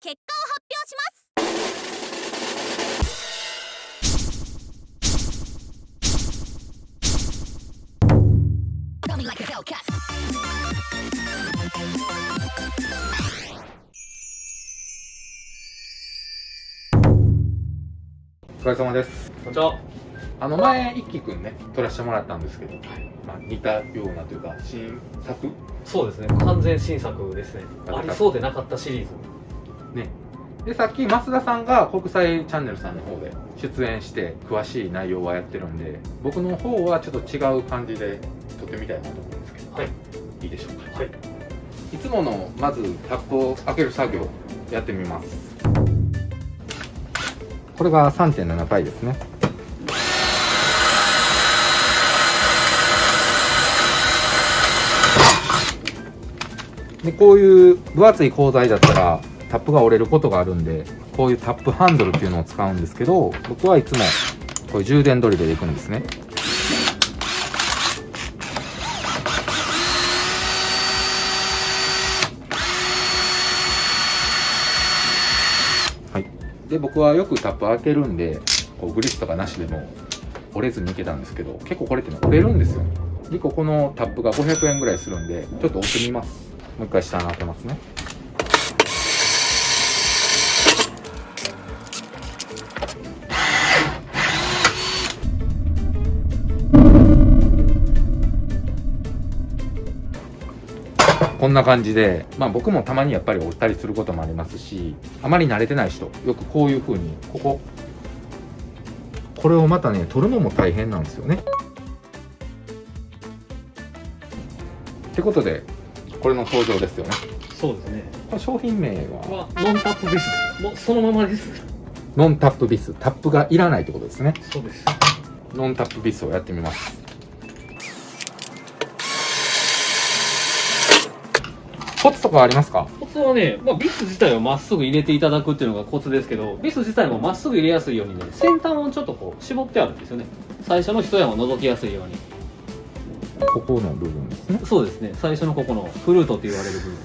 結果を発表します。お疲れ様です。こんにちは。前一輝くんね撮らせてもらったんですけど、似たようなというか新作そうですね。完全新作ですね。ありそうでなかったシリーズ。ね。でさっき増田さんが国際チャンネルさんの方で出演して詳しい内容はやってるんで、僕の方はちょっと違う感じで撮ってみたいなと思うんですけど、はい。いいでしょうか。はい。いつものまずタップを開ける作業やってみます。これが 3.7 倍ですね。でこういう分厚い鋼材だったらタップが折れることがあるんで、こういうタップハンドルっていうのを使うんですけど、僕はいつもこういう充電ドリルでいくんですね。はい。で僕はよくタップ開けるんで、こうグリスとかなしでも折れずにいけたんですけど、結構これって折れるんですよ。1個このタップが500円ぐらいするんで、ちょっと折ってみます。もう一回下に当てますね。こんな感じで、僕もたまにやっぱり折ったりすることもありますし、あまり慣れてない人、よくこういう風に、これをまたね、取るのも大変なんですよね。ってことで、これの登場ですよね。そうですね。これ商品名はノンタップビス。もうそのままです。ノンタップビス。タップがいらないってことですね。そうです。ノンタップビスをやってみます。コツとかありますか？コツはね、ビス自体をまっすぐ入れていただくっていうのがコツですけど、ビス自体もまっすぐ入れやすいようにね、先端をちょっとこう絞ってあるんですよね。最初の一山を覗きやすいように。ここの部分ですね。そうですね。最初のここのフルートって言われる部分。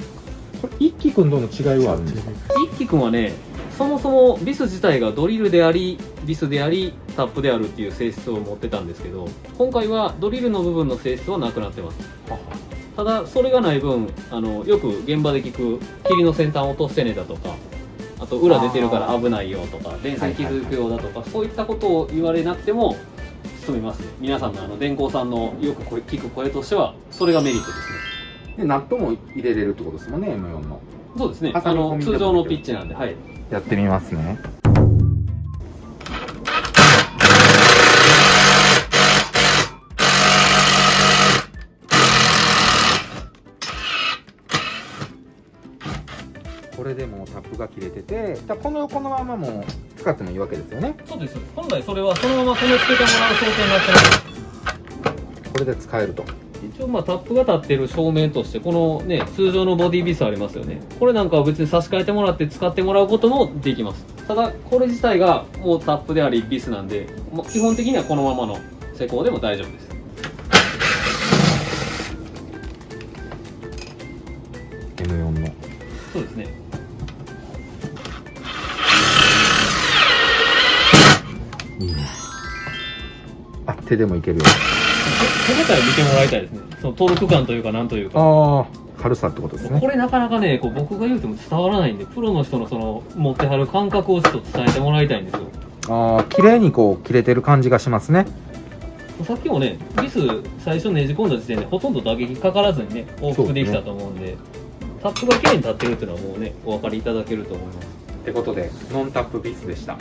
これ一輝くんとの違いはあるんですか？一輝くんはね、そもそもビス自体がドリルであり、ビスであり、タップであるっていう性質を持ってたんですけど、今回はドリルの部分の性質はなくなってます。ただそれがない分、よく現場で聞く霧の先端を落としてねだとか、あと裏出てるから危ないよとか、電線傷つくよだとか、そういったことを言われなくても済みますね。皆さんの電工さんのよく聞く声としてはそれがメリットですね。でナットも入れれるってことですもんね、M4 の。そうですね。挟み込みでも通常のピッチなんで、はい。やってみますね。これでもうタップが切れてて、この横のままも使ってもいいわけですよね。そうです。本来それはそのまま止めつけてもらう想定になってます。これで使えると。一応タップが立ってる正面としてこのね通常のボディビスありますよね。これなんかは別に差し替えてもらって使ってもらうこともできます。ただこれ自体がもうタップでありビスなんで、基本的にはこのままの施工でも大丈夫です。M4 の。そうですね。いいね。あ、手でもいけるよ。手応え見てもらいたいですね。そのトルク感というかなんというか。ああ、軽さってことですね。これなかなかね、僕が言うても伝わらないんで、プロの人のその持ってはる感覚をちょっと伝えてもらいたいんですよ。ああ、綺麗に切れてる感じがしますね。さっきもね、ビス最初ねじ込んだ時点でほとんど打撃かからずにね、往復できたと思うんで、タップが綺麗に立ってるっていうのはもうね、お分かりいただけると思います。ってことで、ノンタップビスでした。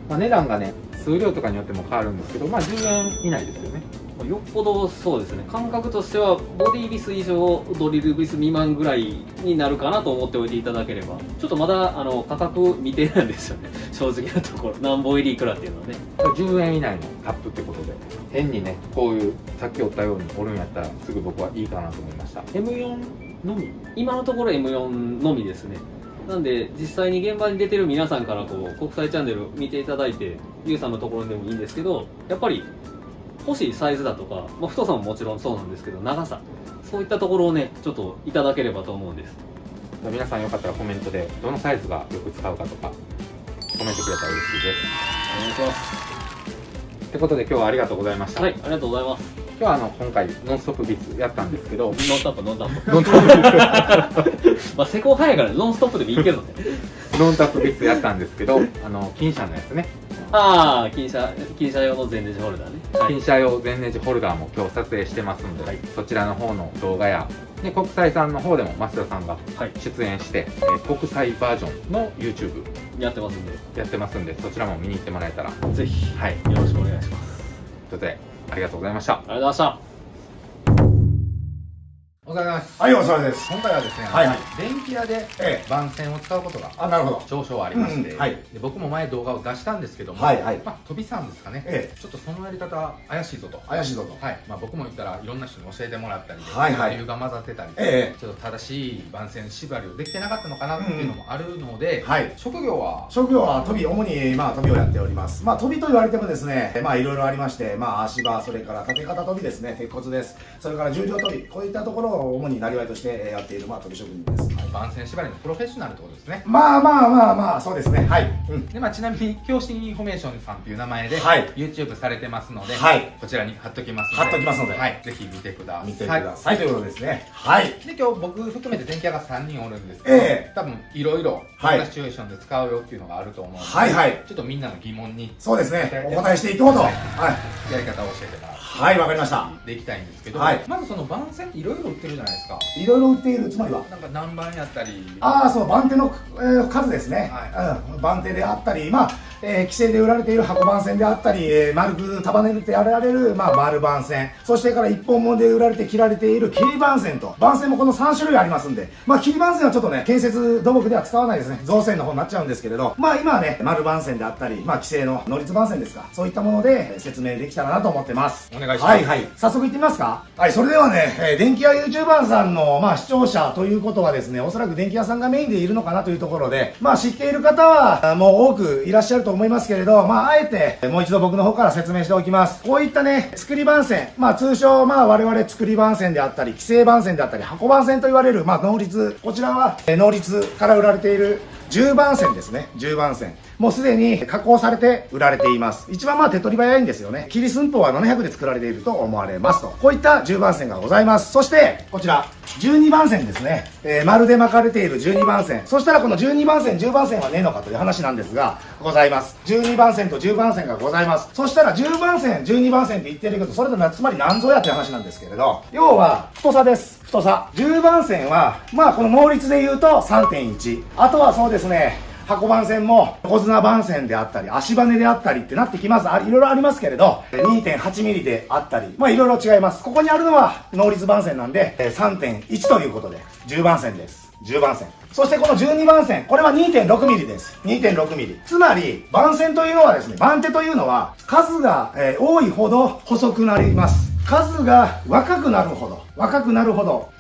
値段がね、数量とかによっても変わるんですけど、10円以内ですよね。よっぽどそうですね、感覚としてはボディビス以上ドリルビス未満ぐらいになるかなと思っておいていただければ。ちょっとまだ価格未定なんですよね、正直なところ。何本入りいくらっていうのはね。10円以内のタップってことで、変にね、こういうさっきおったように折るんやったらすぐ僕はいいかなと思いました。 M4 のみ。今のところ M4 のみですね。なんで実際に現場に出てる皆さんから国際チャンネル見ていただいて、ゆうさんのところでもいいんですけど、やっぱり欲しいサイズだとか、太さももちろんそうなんですけど、長さ、そういったところをねちょっといただければと思うんです。皆さんよかったらコメントでどのサイズがよく使うかとかコメントくれたら嬉しいです。お願いします。ってことで今日はありがとうございました。はい、ありがとうございます。今日は今回ノンストップビーツやったんですけど、ノンタップノンタップノンタップまあ施工早いからノンストップでもいいけどね。ノンタップビーツやったんですけど、金車のやつね、ああ、金車用の全ネジホルダーね。金車用全ネジホルダーも今日撮影してますんで、はい、そちらの方の動画やで国際産の方でも増田さんが出演して、国際バージョンの YouTube やってますんで、そちらも見に行ってもらえたら、ぜひ、はい、よろしくお願いします。ということでありがとうございました。ありがとうございました。お疲れ様です。はい、お疲れです。今回はですね、はいはい電気屋で番線を使うことがあ、なるほど。少々ありまして、はいで僕も前動画を出したんですけども、はいはい飛びさんですかね、ちょっとそのやり方怪しいぞと。怪しいぞと。はい、僕も言ったらいろんな人に教えてもらったりで、はいはい理由が混ざってたりで、ええちょっと正しい番線縛りをできてなかったのかなっていうのもあるので、はい職業は職業は飛び、主に飛びをやっております。飛びと言われてもですね、いろいろありまして、足場、それから縦型飛びですね、鉄骨です。それから重量飛び、こういったところを主になりわいとしてやっている飛び職人です。番線縛りのプロフェッショナルってことですね。そうですね。はい。でちなみに教師インフォメーションさんという名前で、はい YouTube されてますので、はいこちらに貼っときます貼っときますのではい、ぜひ見てください。見てくださいということですね。はい。で今日僕含めて電気屋が3人おるんですけど、ええ多分いろいろこはいんなシチュエーションで使うよっていうのがあると思うので、はいはいちょっとみんなの疑問にそうですね。お答えしていこうと。ははいやり方を教えてもらい。はい、わかりました。っていきたいんですけど、はいまずその番線っていろいろ売ってるじゃないですか。いろいろ売っている、つまりは。なんか何番やったり、そう、番手の、数ですね、は番手であったり、規制で売られている箱番線であったり、丸く束ねてやられる、丸番線、そしてから一本物で売られて切られている切り番線と、番線もこの3種類ありますんで、切り番線はちょっとね、建設土木では使わないですね、造船の方になっちゃうんですけれど、今はね、丸番線であったり、規制の乗率番線ですか、そういったもので説明できたらなと思ってます。お願いします。はいはい。早速行ってみますか。はい、それではね、電気屋 YouTuber さんの、視聴者ということはですね、おそらく電気屋さんがメインでいるのかなというところで、知っている方は、もう多くいらっしゃると思いますけれど、あえて、もう一度僕の方から説明しておきます。こういったね、作り番線、通称、我々作り番線であったり、規制番線であったり、箱番線と言われる、能率、こちらは、能率から売られている、10番線ですね。10番線。もうすでに加工されて売られています。一番手っ取り早いんですよね。切り寸法は700で作られていると思われますと。こういった10番線がございます。そして、こちら、12番線ですね。丸で巻かれている12番線。そしたらこの12番線、10番線はねえのかという話なんですが、ございます。12番線と10番線がございます。そしたら10番線、12番線って言ってるけど、それとつまり何ぞやという話なんですけれど、要は太さです。太さ。10番線は、この能率で言うと 3.1。あとはそうですね、箱番線も横綱番線であったり足バネであったりってなってきます。いろいろありますけれど 2.8 ミリであったりいろいろ違います。ここにあるのは能率番線なんで 3.1 ということで10番線です。10番線。そしてこの12番線、これは 2.6 ミリです。2.6 ミリ。つまり番線というのはですね、番手というのは数が多いほど細くなります。数が若くなるほど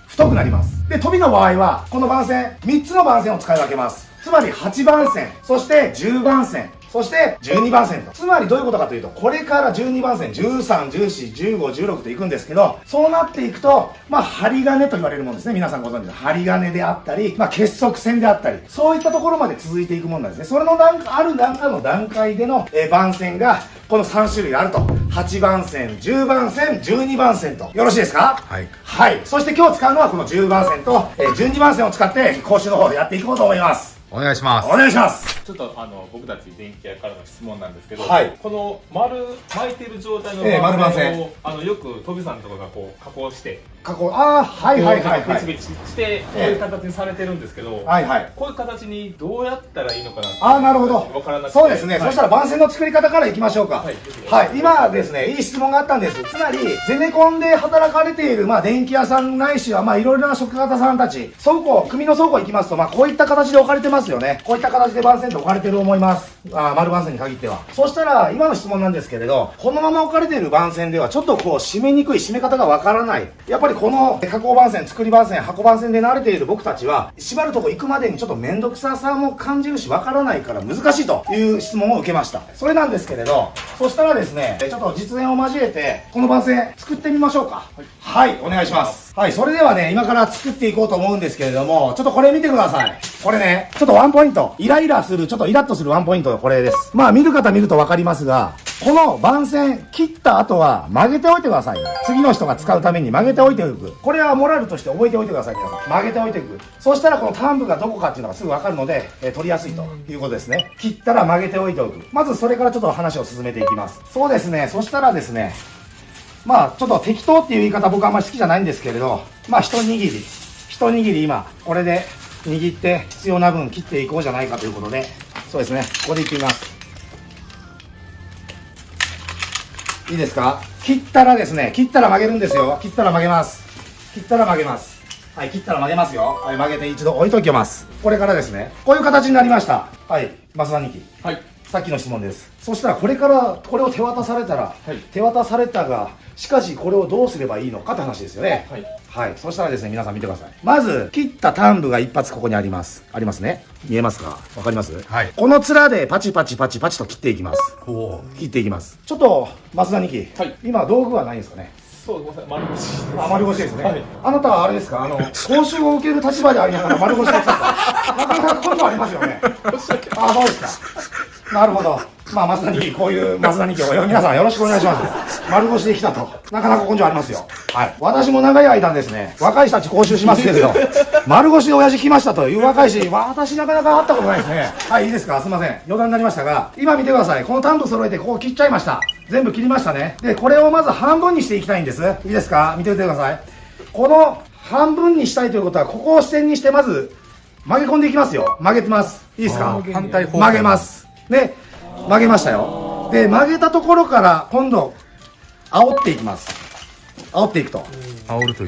太くなります。で、飛びの場合はこの番線3つの番線を使い分けます。つまり8番線、そして10番線、そして12番線と。つまりどういうことかというと、これから12番線、13、14、15、16といくんですけど、そうなっていくと、針金と言われるものですね。皆さんご存知の針金であったり、結束線であったり、そういったところまで続いていくものなんですね。それのある段階での番線が、この3種類あると。8番線、10番線、12番線と。よろしいですか？はい。はい。そして今日使うのはこの10番線と、12番線を使って講習の方でやっていこうと思います。お願いします。お願いします。ちょっと僕たち電気屋からの質問なんですけど、はいこの巻いてる状態の丸番線をよく飛びさんとかがこう加工してはい。ベチベチしてこういう形にされてるんですけど、はいはい。こういう形にどうやったらいいのかなってなるほど。分からなくて、そうですね。はいそしたら番線の作り方からいきましょうか。はいはい。今ですね、いい質問があったんです。つまり、ゼネコンで働かれている、電気屋さんないしは、いろいろな職方さんたち、組の倉庫行きますと、こういった形で置かれてますよね。こういった形で番線って置かれてると思います。丸番線に限っては。そしたら、今の質問なんですけれど、このまま置かれている番線では、ちょっと締めにくい、締め方がわからない。やっぱりりこの加工番線、作り番線、箱番線で慣れている僕たちは、縛るとこ行くまでにちょっと面倒くささも感じるし、わからないから難しいという質問を受けました。それなんですけれど、そしたらですね、ちょっと実演を交えて、この番線作ってみましょうか。はい、お願いします。はい、それではね、今から作っていこうと思うんですけれども、ちょっとこれ見てください。これね、ちょっとワンポイント。イライラする、ちょっとイラッとするワンポイントがこれです。まあ見る方見るとわかりますが、この番線切った後は曲げておいてくださいね。次の人が使うために曲げておいておく。これはモラルとして覚えておいてください、皆さん。曲げておいておく。そうしたらこの端部がどこかっていうのがすぐわかるので、取りやすいということですね。切ったら曲げておいておく。まずそれからちょっと話を進めていきます。そうですね、そしたらですね、まあちょっと適当っていう言い方僕あんまり好きじゃないんですけれど、まあ一握り今、これで握って必要な分切っていこうじゃないかということで、そうですね、ここでいってみます。いいですか？切ったらですね、切ったら曲げるんですよ。切ったら曲げます。切ったら曲げます。はい、切ったら曲げますよ。はい、曲げて一度置いときます。これからですね、こういう形になりました。はい、増田2期。はい。さっきの質問です。そしたらこれからこれを手渡されたら、はい、手渡されたが、しかしこれをどうすればいいのかって話ですよね。はい。はい。そしたらですね、皆さん見てください。まず、切った端部が一発ここにあります。ありますね。見えますか？わかります？はい。この面でパチパチパチパチと切っていきます。切っていきます。ちょっと、増田2期。はい。今、道具はないんですかね？そう、ごめんなさい。丸腰。あ、丸腰ですね。はい。あなたはあれですか？講習を受ける立場でありながら丸腰で切った。なかなか根性ありますよね。あ、そうですか。なるほど。まあ、増田2期、こういう増田2期を皆さんよろしくお願いします。丸腰で来たと。なかなか根性ありますよ。はい。私も長い間ですね、若い人たち講習しますけれど、丸腰で親父来ましたという若いし、私なかなか会ったことないですね。はい、いいですか？すいません。余談になりましたが、今見てください。この端部揃えてここ切っちゃいました。全部切りましたね。で、これをまず半分にしていきたいんです。いいですか？見ておいてください。この半分にしたいということは、ここを支点にしてまず曲げ込んでいきますよ。曲げてます。いいですか？反対方向。曲げます。で、曲げましたよ。で、曲げたところから今度煽っていきます。煽っていくと。煽ると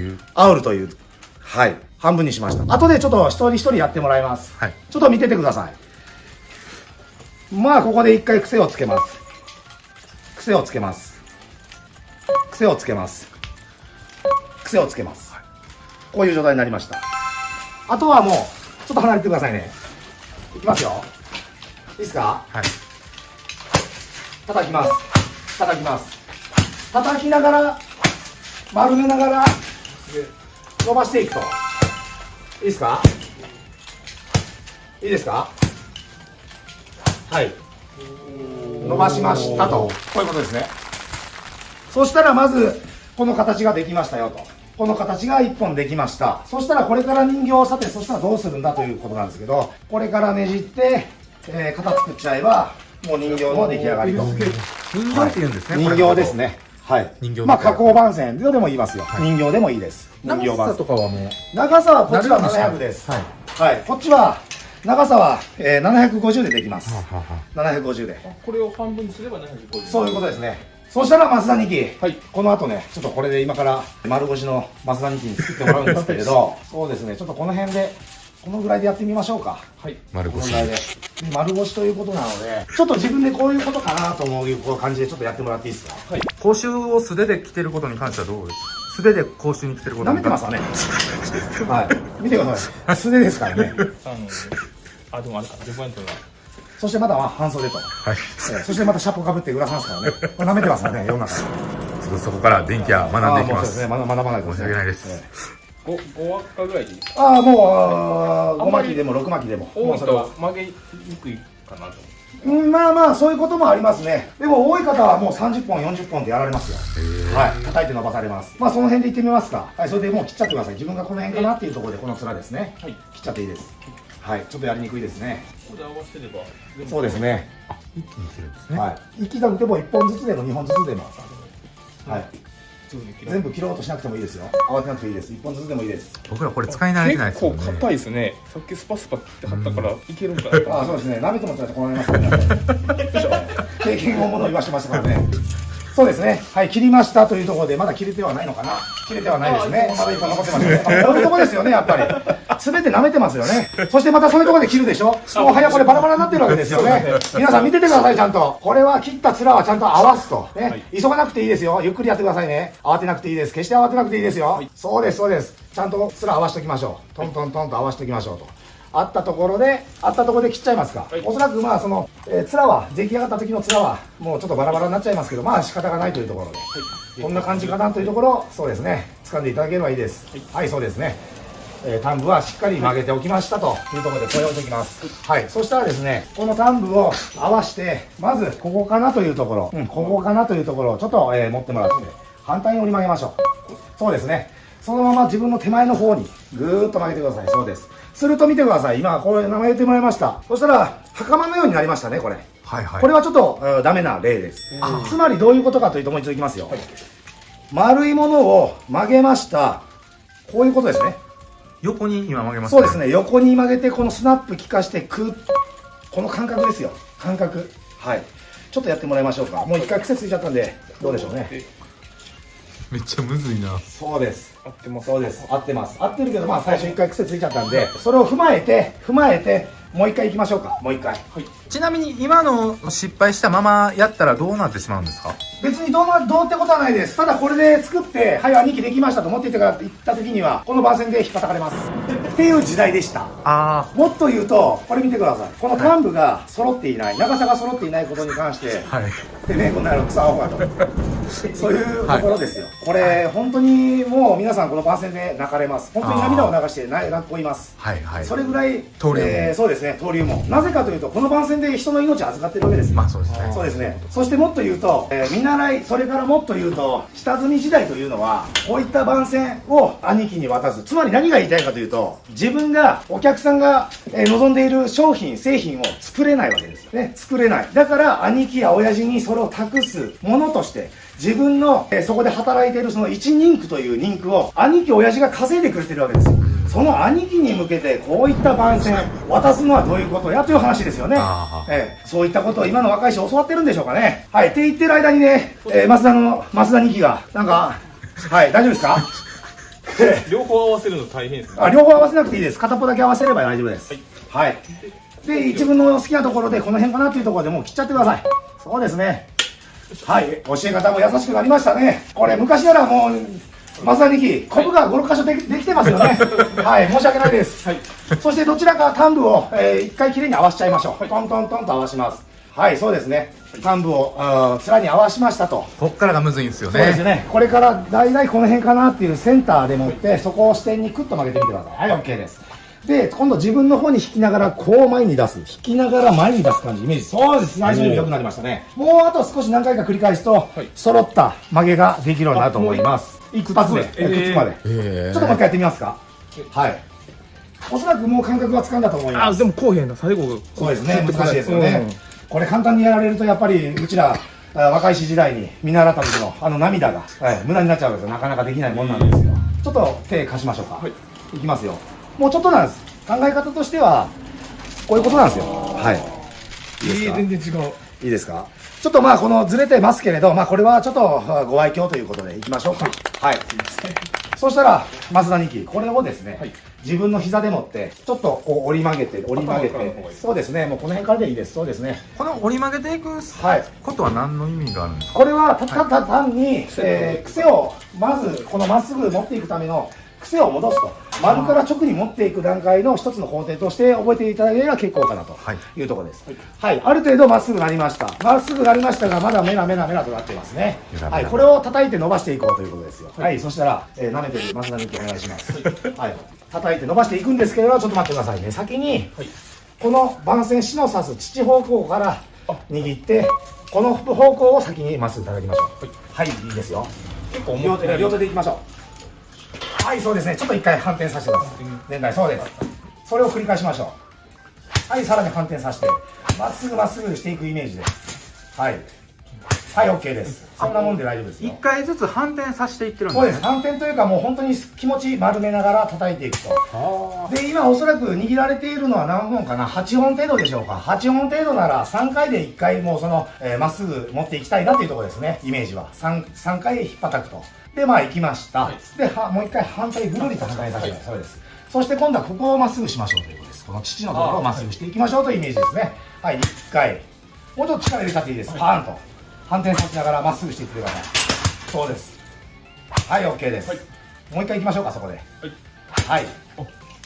いう。はい。半分にしました。後でちょっと一人一人やってもらいます。はい。ちょっと見ててください。まあ、ここで一回癖をつけます。癖をつけます。癖をつけます。癖をつけます。こういう状態になりました。あとはもう、ちょっと離れてくださいね。いきますよ。いいですか？はい。叩きます。叩きます。叩きながら、丸めながら、伸ばしていくと。いいですか？いいですか？はい。伸ばしましたと。こういうことですね。そしたらまず、この形ができましたよと。この形が1本できました。そしたらこれから人形をさて、そしたらどうするんだということなんですけど、これからねじって、型作っちゃえば、もう人形の出来上がりと。人形って言うんですね。人形ですね。はい。まあ加工番線でも言いますよ。人形でもいいです。人形番線。長さとかはもう。長さはこっちは700です。はい。はい。こっちは、長さは、750でできます。750で。これを半分にすれば750。そういうことですね。そしたら増田2期、はい、この後ね、ちょっとこれで今から丸腰の増田2期に作ってもらうんですけれど、そうですね、ちょっとこの辺で、このぐらいでやってみましょうか。はい。丸腰。このぐらいで。丸腰ということなので、ちょっと自分でこういうことかなと思う感じでちょっとやってもらっていいですか。はい。講習を素手で着てることに関してはどうですか？素手で講習に来てることに関しては。舐めてますわね。はい。見てください。素手ですからね。でもあれか、デポイントが。そしてまた半袖と。はい。そしてまたシャップかぶって裏さんすからね。これ舐めてますからね、世の中で。ちょっとそこから電気屋学んでいきます。そうですね、学ばないと。申し訳ないです。5輪っかぐらいでいいですか？ああ、もう、5巻きでも6巻きでも。多いと曲げにくいかなと。まあまあ、そういうこともありますね。でも多い方はもう30本、40本でやられますよ。はい。叩いて伸ばされます。まあその辺でいってみますか。はい、それでもう切っちゃってください。自分がこの辺かなっていうところでこの面ですね。はい。切っちゃっていいです。はい、ちょっとやりにくいですね。ここで合わせれば。そうですね。一気に切るんですね。はい。一気にでも1本ずつでも2本ずつでも。はい。全部切ろうとしなくてもいいですよ。慌てなくていいです。1本ずつでもいいです。僕らこれ使い慣れてないですよね。結構硬いですね。さっきスパスパ切ってはったからいけるんかなと。あ、そうですね。舐めてもらったらこうなりますからね。経験をものを言わしてましたからね。そうですね。はい、切りましたというところで、まだ切れてはないのかな。切れてはないですね。まだ一本残ってますね。こういうとこですよね、やっぱり。すべて舐めてますよね。そしてまたそういうところで切るでしょ。もう早これバラバラになってるわけですよね。皆さん見ててください、ちゃんと。これは切った面はちゃんと合わすと。ね。急がなくていいですよ。ゆっくりやってくださいね。慌てなくていいです。決して慌てなくていいですよ。そうです、そうです。ちゃんと面合わせておきましょう。トントントンと合わせておきましょうと。あったところで切っちゃいますか。おそらくまあその、面は、出来上がった時の面は、もうちょっとバラバラになっちゃいますけど、まあ仕方がないというところで。こんな感じかなというところ、そうですね。掴んでいただければいいです。はい、そうですね。端部はしっかり曲げておきましたというところでこれを置いておきます。はい。そしたらですね、この端部を合わして、まずここかなというところ、ここかなというところをちょっと、持ってもらって、反対に折り曲げましょう。そうですね。そのまま自分の手前の方にぐーっと曲げてください。そうです。すると見てください。今、これ曲げてもらいました。そしたら、袴のようになりましたね、これ。はいはい。これはちょっとダメな例です。つまりどういうことかというと、もう一度いきますよ。丸いものを曲げました。こういうことですね。横に今曲げますそうですね。横に曲げて、このスナップ効かして、この感覚ですよ。感覚。はい。ちょっとやってもらいましょうか。もう一回癖ついちゃったんで、どうでしょうね。めっちゃむずいな。そうです。合ってます。そうです。合ってます。合ってるけど、まあ最初一回癖ついちゃったんで、それを踏まえて、もう一回行きましょうか。もう一回。ちなみに今の失敗したままやったらどうなってしまうんですか？別にどうってことはないです。ただこれで作って、はい、兄貴できましたと持っていってから行った時には、この番線で引っ叩かれます。っていう時代でした。あもっと言うと、これ見てください。この端部が揃っていない、長さが揃っていないことに関して、あ、はい。でね、こんなの草青がと。そういうところですよ。これ、本当にもう皆さんこの番線で泣かれます。本当に涙を流して泣います。はいはい。それぐらい、登竜門そうですね、登竜門。なぜかというと、この番線で人の命を預かってるわけですよ。まあそうですね。そうですね。そしてもっと言うと、見習い、それからもっと言うと、下積み時代というのは、こういった番線を兄貴に渡す。つまり何が言いたいかというと、自分が、お客さんが望んでいる商品、製品を作れないわけですよね。作れない。だから、兄貴や親父にそれを託すものとして、自分の、そこで働いているその一人区という人区を、兄貴親父が稼いでくれてるわけですよ。その兄貴に向けてこういった番線渡すのはどういうことやという話ですよね。そういったことを今の若い人教わってるんでしょうかね。はい。って言ってる間にね、増田2期が、なんか、はい、大丈夫ですか？両方合わせるの大変ですね。両方合わせなくていいです。片っぽだけ合わせれば大丈夫です。はい。で、一分の好きなところでこの辺かなというところでもう切っちゃってください。そうですね。はい。教え方も優しくなりましたね。これ昔ならもう、増田2期、コブが5、6箇所できてますよね。はい、申し訳ないです。はい。そしてどちらか端部を、一回きれいに合わせちゃいましょう。トントントンと合わします。はい、そうですね。端部を、面に合わしましたと。こっからがむずいんですよね。そうですね。これから大体この辺かなっていうセンターでもって、そこを視点にクッと曲げてみてください。はい、OK です。で、今度自分の方に引きながら、こう前に出す。引きながら前に出す感じ、イメージ。そうです。最初に良くなりましたね。もうあと少し何回か繰り返すと、揃った曲げができるようになると思います。一発で、くっつくまで。ちょっともう一回やってみますか。はい。おそらくもう感覚がつかんだと思います。でもこうへんな、最後が。そうですね、難しいですよね。これ簡単にやられると、やっぱり、うちら、若いし時代に見習った時の涙が、無駄になっちゃうわけですよ。なかなかできないもんなんですよ。ちょっと手貸しましょうか。いきますよ。もうちょっとなんです。考え方としては、こういうことなんですよ。はい。いいですか？全然違う。いいですか？ちょっとまあこのずれてますけれど、まあこれはちょっとご愛嬌ということでいきましょうか。はい。そしたら、増田2期、これをですね、自分の膝でもって、ちょっとこう折り曲げて、そうですね、もうこの辺からでいいです。そうですね。この折り曲げていくことは何の意味があるんですか？これは単に、癖を、まずこのまっすぐ持っていくための癖を戻すと。丸から直に持っていく段階の一つの工程として覚えていただければ結構かなというところです。はい。ある程度まっすぐなりました。まっすぐなりましたが、まだメラメラメラとなっていますね。はい。これを叩いて伸ばしていこうということですよ。はい。そしたら、舐めてる増田2期お願いします。はい。叩いて伸ばしていくんですけれど、ちょっと待ってくださいね。先に、この番線死の刺す父方向から握って、この方向を先にまっすぐいただきましょう。はい。いいですよ。結構両手でいきましょう。はい、そうですね。ちょっと一回反転させてください。全体、そうです。それを繰り返しましょう。はい、さらに反転させて、まっすぐしていくイメージです。はい。はい、OK です。そんなもんで大丈夫ですよ。一回ずつ反転させていってるんそうです。ですね。反転というかもう本当に気持ち丸めながら叩いていくと。で、今おそらく握られているのは何本かな ?8 本程度でしょうか。8本程度なら3回で1回もうまっすぐ持っていきたいなっていうところですね。イメージは。3回引っ叩くと。で、まあ行きました。で、もう一回反対ぐるりと反対させる。そうです。そして今度はここをまっすぐしましょうということです。この父のところをまっすぐしていきましょうというイメージですね。はい、1回。もうちょっと力入れちゃっていいです。パーンと。反転させながらまっすぐしていってください。そうです。はい、OK です。もう一回行きましょうか、そこで。はい。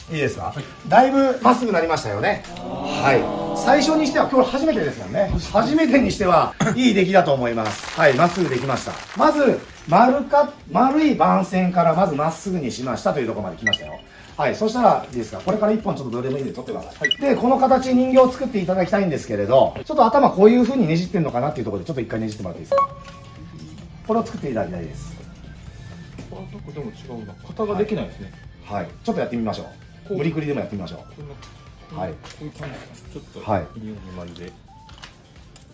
いいですか、だいぶまっすぐなりましたよね。はい。最初にしては、今日初めてですもんね。初めてにしては、いい出来だと思います。はい、まっすぐできました。まず、丸い番線からまずまっすぐにしましたというところまで来ましたよ。はい、そしたらいいですか、これから1本ちょっとどれでもいいんで取ってください。で、この形人形を作っていただきたいんですけれど、ちょっと頭こういう風にねじってるのかなっていうところで、ちょっと一回ねじってもらっていいですか。これを作っていただきたいです。なんかでも違うな。型ができないですね。はい、ちょっとやってみましょう。無理くりでもやってみましょう。はい。こういう感じですか。ちょっとはい2本の丸で。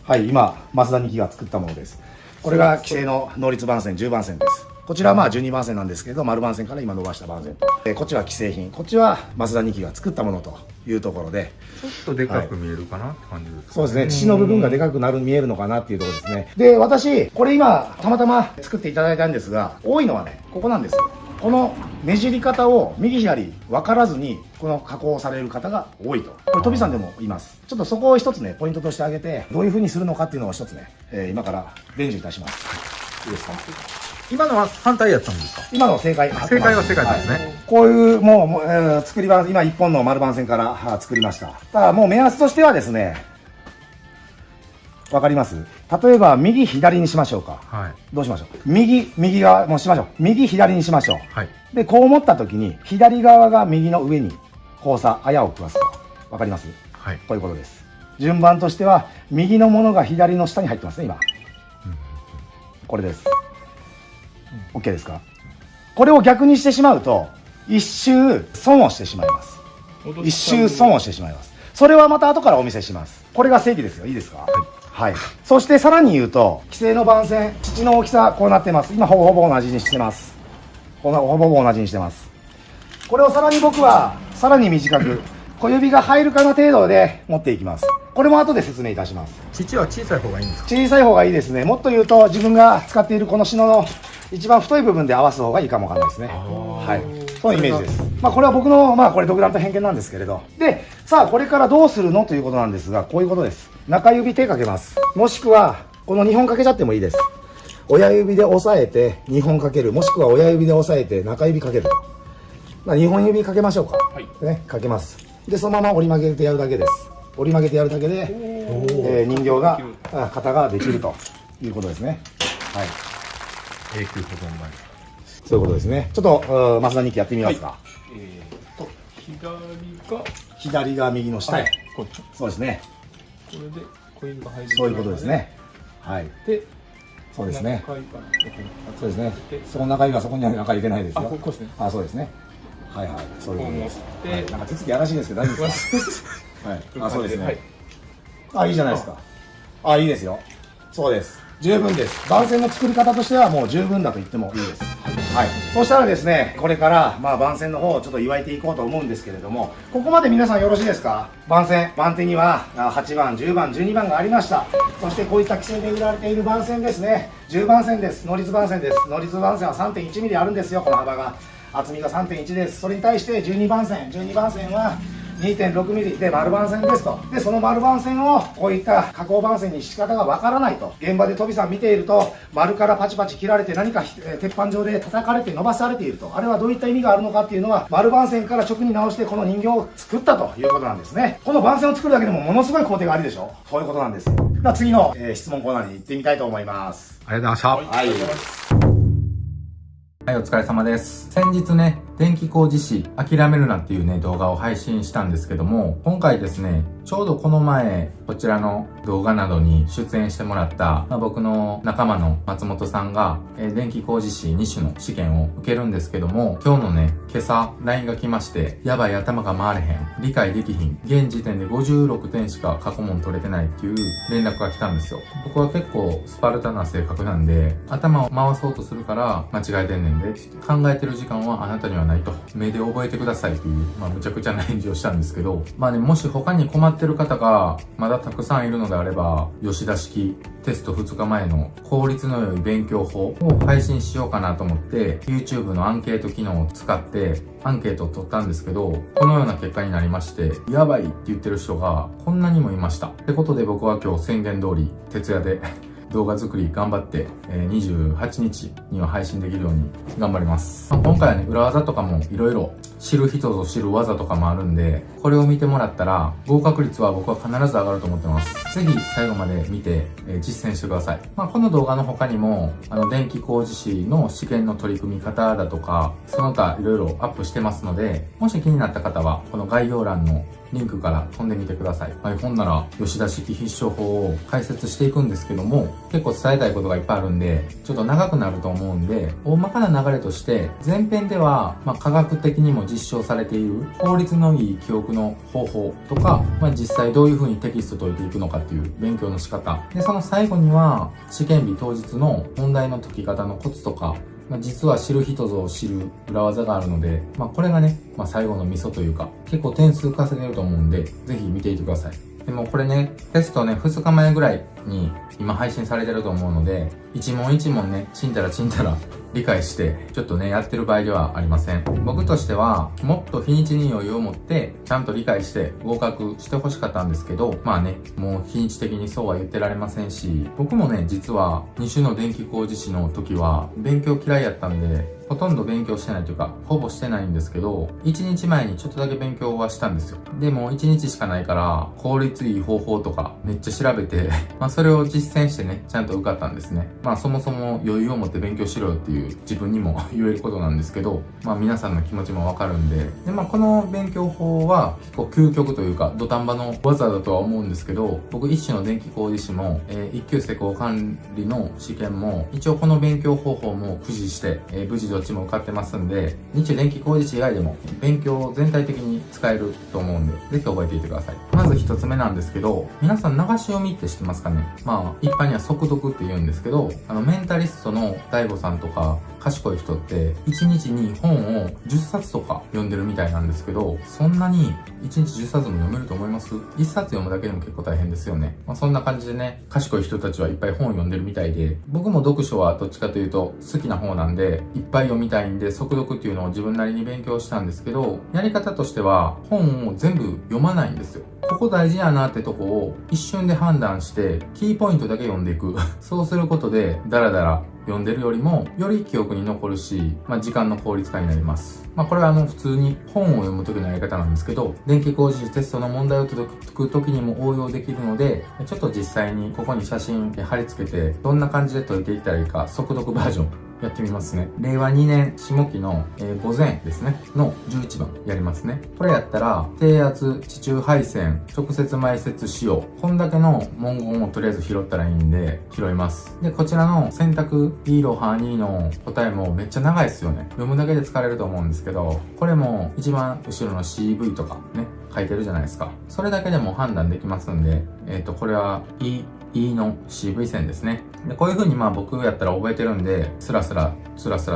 はい、今、増田2機が作ったものです。これが規制の能率番線10番線です。こちらはまあ12番線なんですけど、丸番線から今伸ばした番線と。こっちは既製品。こっちは増田2機が作ったものというところで。ちょっとでかく見えるかなって感じですか。そうですね。父の部分がでかく見えるのかなっていうところですね。で、私、これ今、たまたま作っていただいたんですが、多いのはね、ここなんですよ。このねじり方を右左分からずに、この加工される方が多いと。これ、飛さんでもいます。ちょっとそこを一つね、ポイントとしてあげて、どういう風にするのかっていうのを一つね、今から伝授いたします。いいですか？今のは反対やったんですか。今の正解。正解は正解ですね。はい、こういう、もう、作り番、今1本の丸番線から作りました。ただ、もう目安としてはですね、わかります？例えば、右、左にしましょうか。はい。どうしましょう？右側、もうしましょう。右、左にしましょう。はい。で、こう持ったときに、左側が右の上に、交差、あやを食わすと。わかります？はい。こういうことです。順番としては、右のものが左の下に入ってますね、今。これです。OK ですか？これを逆にしてしまうと、一周損をしてしまいます。一周損をしてしまいます。それはまた後からお見せします。これが正義ですよ。いいですか？はい。そしてさらに言うと、規制の番線、父の大きさこうなってます。今ほぼ同じにしてます。ほぼ同じにしてます。これをさらに僕は、さらに短く、小指が入るかの程度で持っていきます。これも後で説明いたします。父は小さい方がいいんですか。小さい方がいいですね。もっと言うと、自分が使っているこの篠の一番太い部分で合わす方がいいかもわかんないですね。はい。そのイメージです。まあこれは僕の、これ独断と偏見なんですけれど。で、さあこれからどうするのということなんですが、こういうことです。中指手かけます。もしくは、この2本かけちゃってもいいです。親指で押さえて2本かける。もしくは親指で押さえて中指かけると。2本指かけましょうか。はい。ね、かけます。で、そのまま折り曲げてやるだけです。折り曲げてやるだけで、人形が、型ができるということですね。はい。永久保存前。そういうことですね。ちょっと、増田2期やってみますか。左が右の下へ。そうですね。これで小指が入る。そういうことですね。はい。で、そうですね。中指がそうですね。その中指はそこには中入れないですよ。こうですね。そうですね。はいはい。そういうことです。こう持ってなんか手つきやらしいですけど大丈夫ですか？はい。そうですね。いいじゃないですか。いいですよ。そうです。十分です。番線の作り方としてはもう十分だと言ってもいいです。はい。そうしたらですね、これから、番線の方をちょっと祝いていこうと思うんですけれども、ここまで皆さんよろしいですか？番線、番手には8番、10番、12番がありました。そしてこういった規制で売られている番線ですね。10番線です。能率番線です。能率番線は 3.1 ミリあるんですよ、この幅が。厚みが 3.1 です。それに対して12番線は2.6 ミリで丸番線ですと。で、その丸番線をこういった加工番線に仕方がわからないと。現場で飛さん見ていると、丸からパチパチ切られて何か鉄板上で叩かれて伸ばされていると。あれはどういった意味があるのかっていうのは、丸番線から直に直してこの人形を作ったということなんですね。この番線を作るだけでもものすごい工程があるでしょ。そういうことなんです。では次の、質問コーナーに行ってみたいと思います。ありがとうございました。はい。はい、お疲れ様です。先日ね、電気工事士諦めるなっていうね、動画を配信したんですけども、今回ですね、ちょうどこの前、こちらの動画などに出演してもらった、僕の仲間の松本さんが、電気工事士2種の試験を受けるんですけども、今日のね、今朝 LINE が来まして、やばい頭が回れへん、理解できひん、現時点で56点しか過去問取れてないっていう連絡が来たんですよ。僕は結構スパルタな性格なんで、頭を回そうとするから間違えてんねんで、考えてる時間はあなたにはないと。目で覚えてくださいという、むちゃくちゃな返事をしたんですけど、ね、もし他に困ってる方がまだたくさんいるのであれば、吉田式テスト2日前の効率の良い勉強法を配信しようかなと思って、YouTube のアンケート機能を使ってアンケートを取ったんですけど、このような結果になりまして、やばいって言ってる人がこんなにもいました。ってことで僕は今日宣言通り徹夜で動画作り頑張って、28日には配信できるように頑張ります。今回はね、裏技とかもいろいろ知る人ぞ知る技とかもあるんで、これを見てもらったら合格率は僕は必ず上がると思ってます。ぜひ最後まで見て、実践してください。この動画の他にも、電気工事士の試験の取り組み方だとか、その他いろいろアップしてますので、もし気になった方は、この概要欄のリンクから飛んでみてください。ほんなら、吉田式必勝法を解説していくんですけども、結構伝えたいことがいっぱいあるんで、ちょっと長くなると思うんで、大まかな流れとして、前編では、科学的にも実証されている効率のいい記憶の方法とか、実際どういう風にテキスト解いていくのかっていう勉強の仕方。で、その最後には、試験日当日の問題の解き方のコツとか、実は知る人ぞ知る裏技があるので、これがね、最後のミソというか、結構点数稼げると思うんで、ぜひ見ていてください。でもこれね、テストね、2日前ぐらいに今配信されてると思うので、一問一問ね、ちんたら理解して、ちょっとね、やってる場合ではありません。僕としては、もっと日にちに余裕を持って、ちゃんと理解して合格してほしかったんですけど、もう日にち的にそうは言ってられませんし、僕もね、実は2種の電気工事士の時は、勉強嫌いやったんで、ほとんど勉強してないというか、ほぼしてないんですけど、1日前にちょっとだけ勉強はしたんですよ。でも1日しかないから、効率いい方法とかめっちゃ調べて、それを実践してね、ちゃんと受かったんですね。そもそも余裕を持って勉強しろよっていう自分にも言えることなんですけど、皆さんの気持ちもわかるんで、で、この勉強法は結構究極というか、土壇場の技だとは思うんですけど、僕一種の電気工事士も、一級施工管理の試験も、一応この勉強方法も駆使して、無事どっちも受かってますんで、日中電気工事士以外でも勉強を全体的に使えると思うんで、ぜひ覚えていてください。まず一つ目なんですけど、皆さん流し読みって知ってますかね？一般には速読って言うんですけど、メンタリストの大悟さんとか、賢い人って1日に本を10冊とか読んでるみたいなんですけど、そんなに1日10冊も読めると思います？ 1 冊読むだけでも結構大変ですよね。そんな感じでね、賢い人たちはいっぱい本を読んでるみたいで、僕も読書はどっちかというと好きな方なんで、いっぱい読みたいんで速読っていうのを自分なりに勉強したんですけど、やり方としては本を全部読まないんですよ。ここ大事やなってとこを一瞬で判断して、キーポイントだけ読んでいく。そうすることで、だらだら読んでるよりも、より記憶に残るし、時間の効率化になります。これは普通に本を読む時のやり方なんですけど、電気工事士テストの問題を解く時にも応用できるので、ちょっと実際にここに写真貼り付けて、どんな感じで解いていったらいいか、速読バージョン。やってみますね。令和2年下期の、午前ですね。の11番やりますね。これやったら、低圧、地中配線、直接埋設使用。こんだけの文言をとりあえず拾ったらいいんで、拾います。で、こちらの選択、イーロハニーの答えもめっちゃ長いですよね。読むだけで疲れると思うんですけど、これも一番後ろの CV とかね、書いてるじゃないですか。それだけでも判断できますんで、これは E の CV 線ですね。で、こういう風に僕やったら覚えてるんで、スラスラ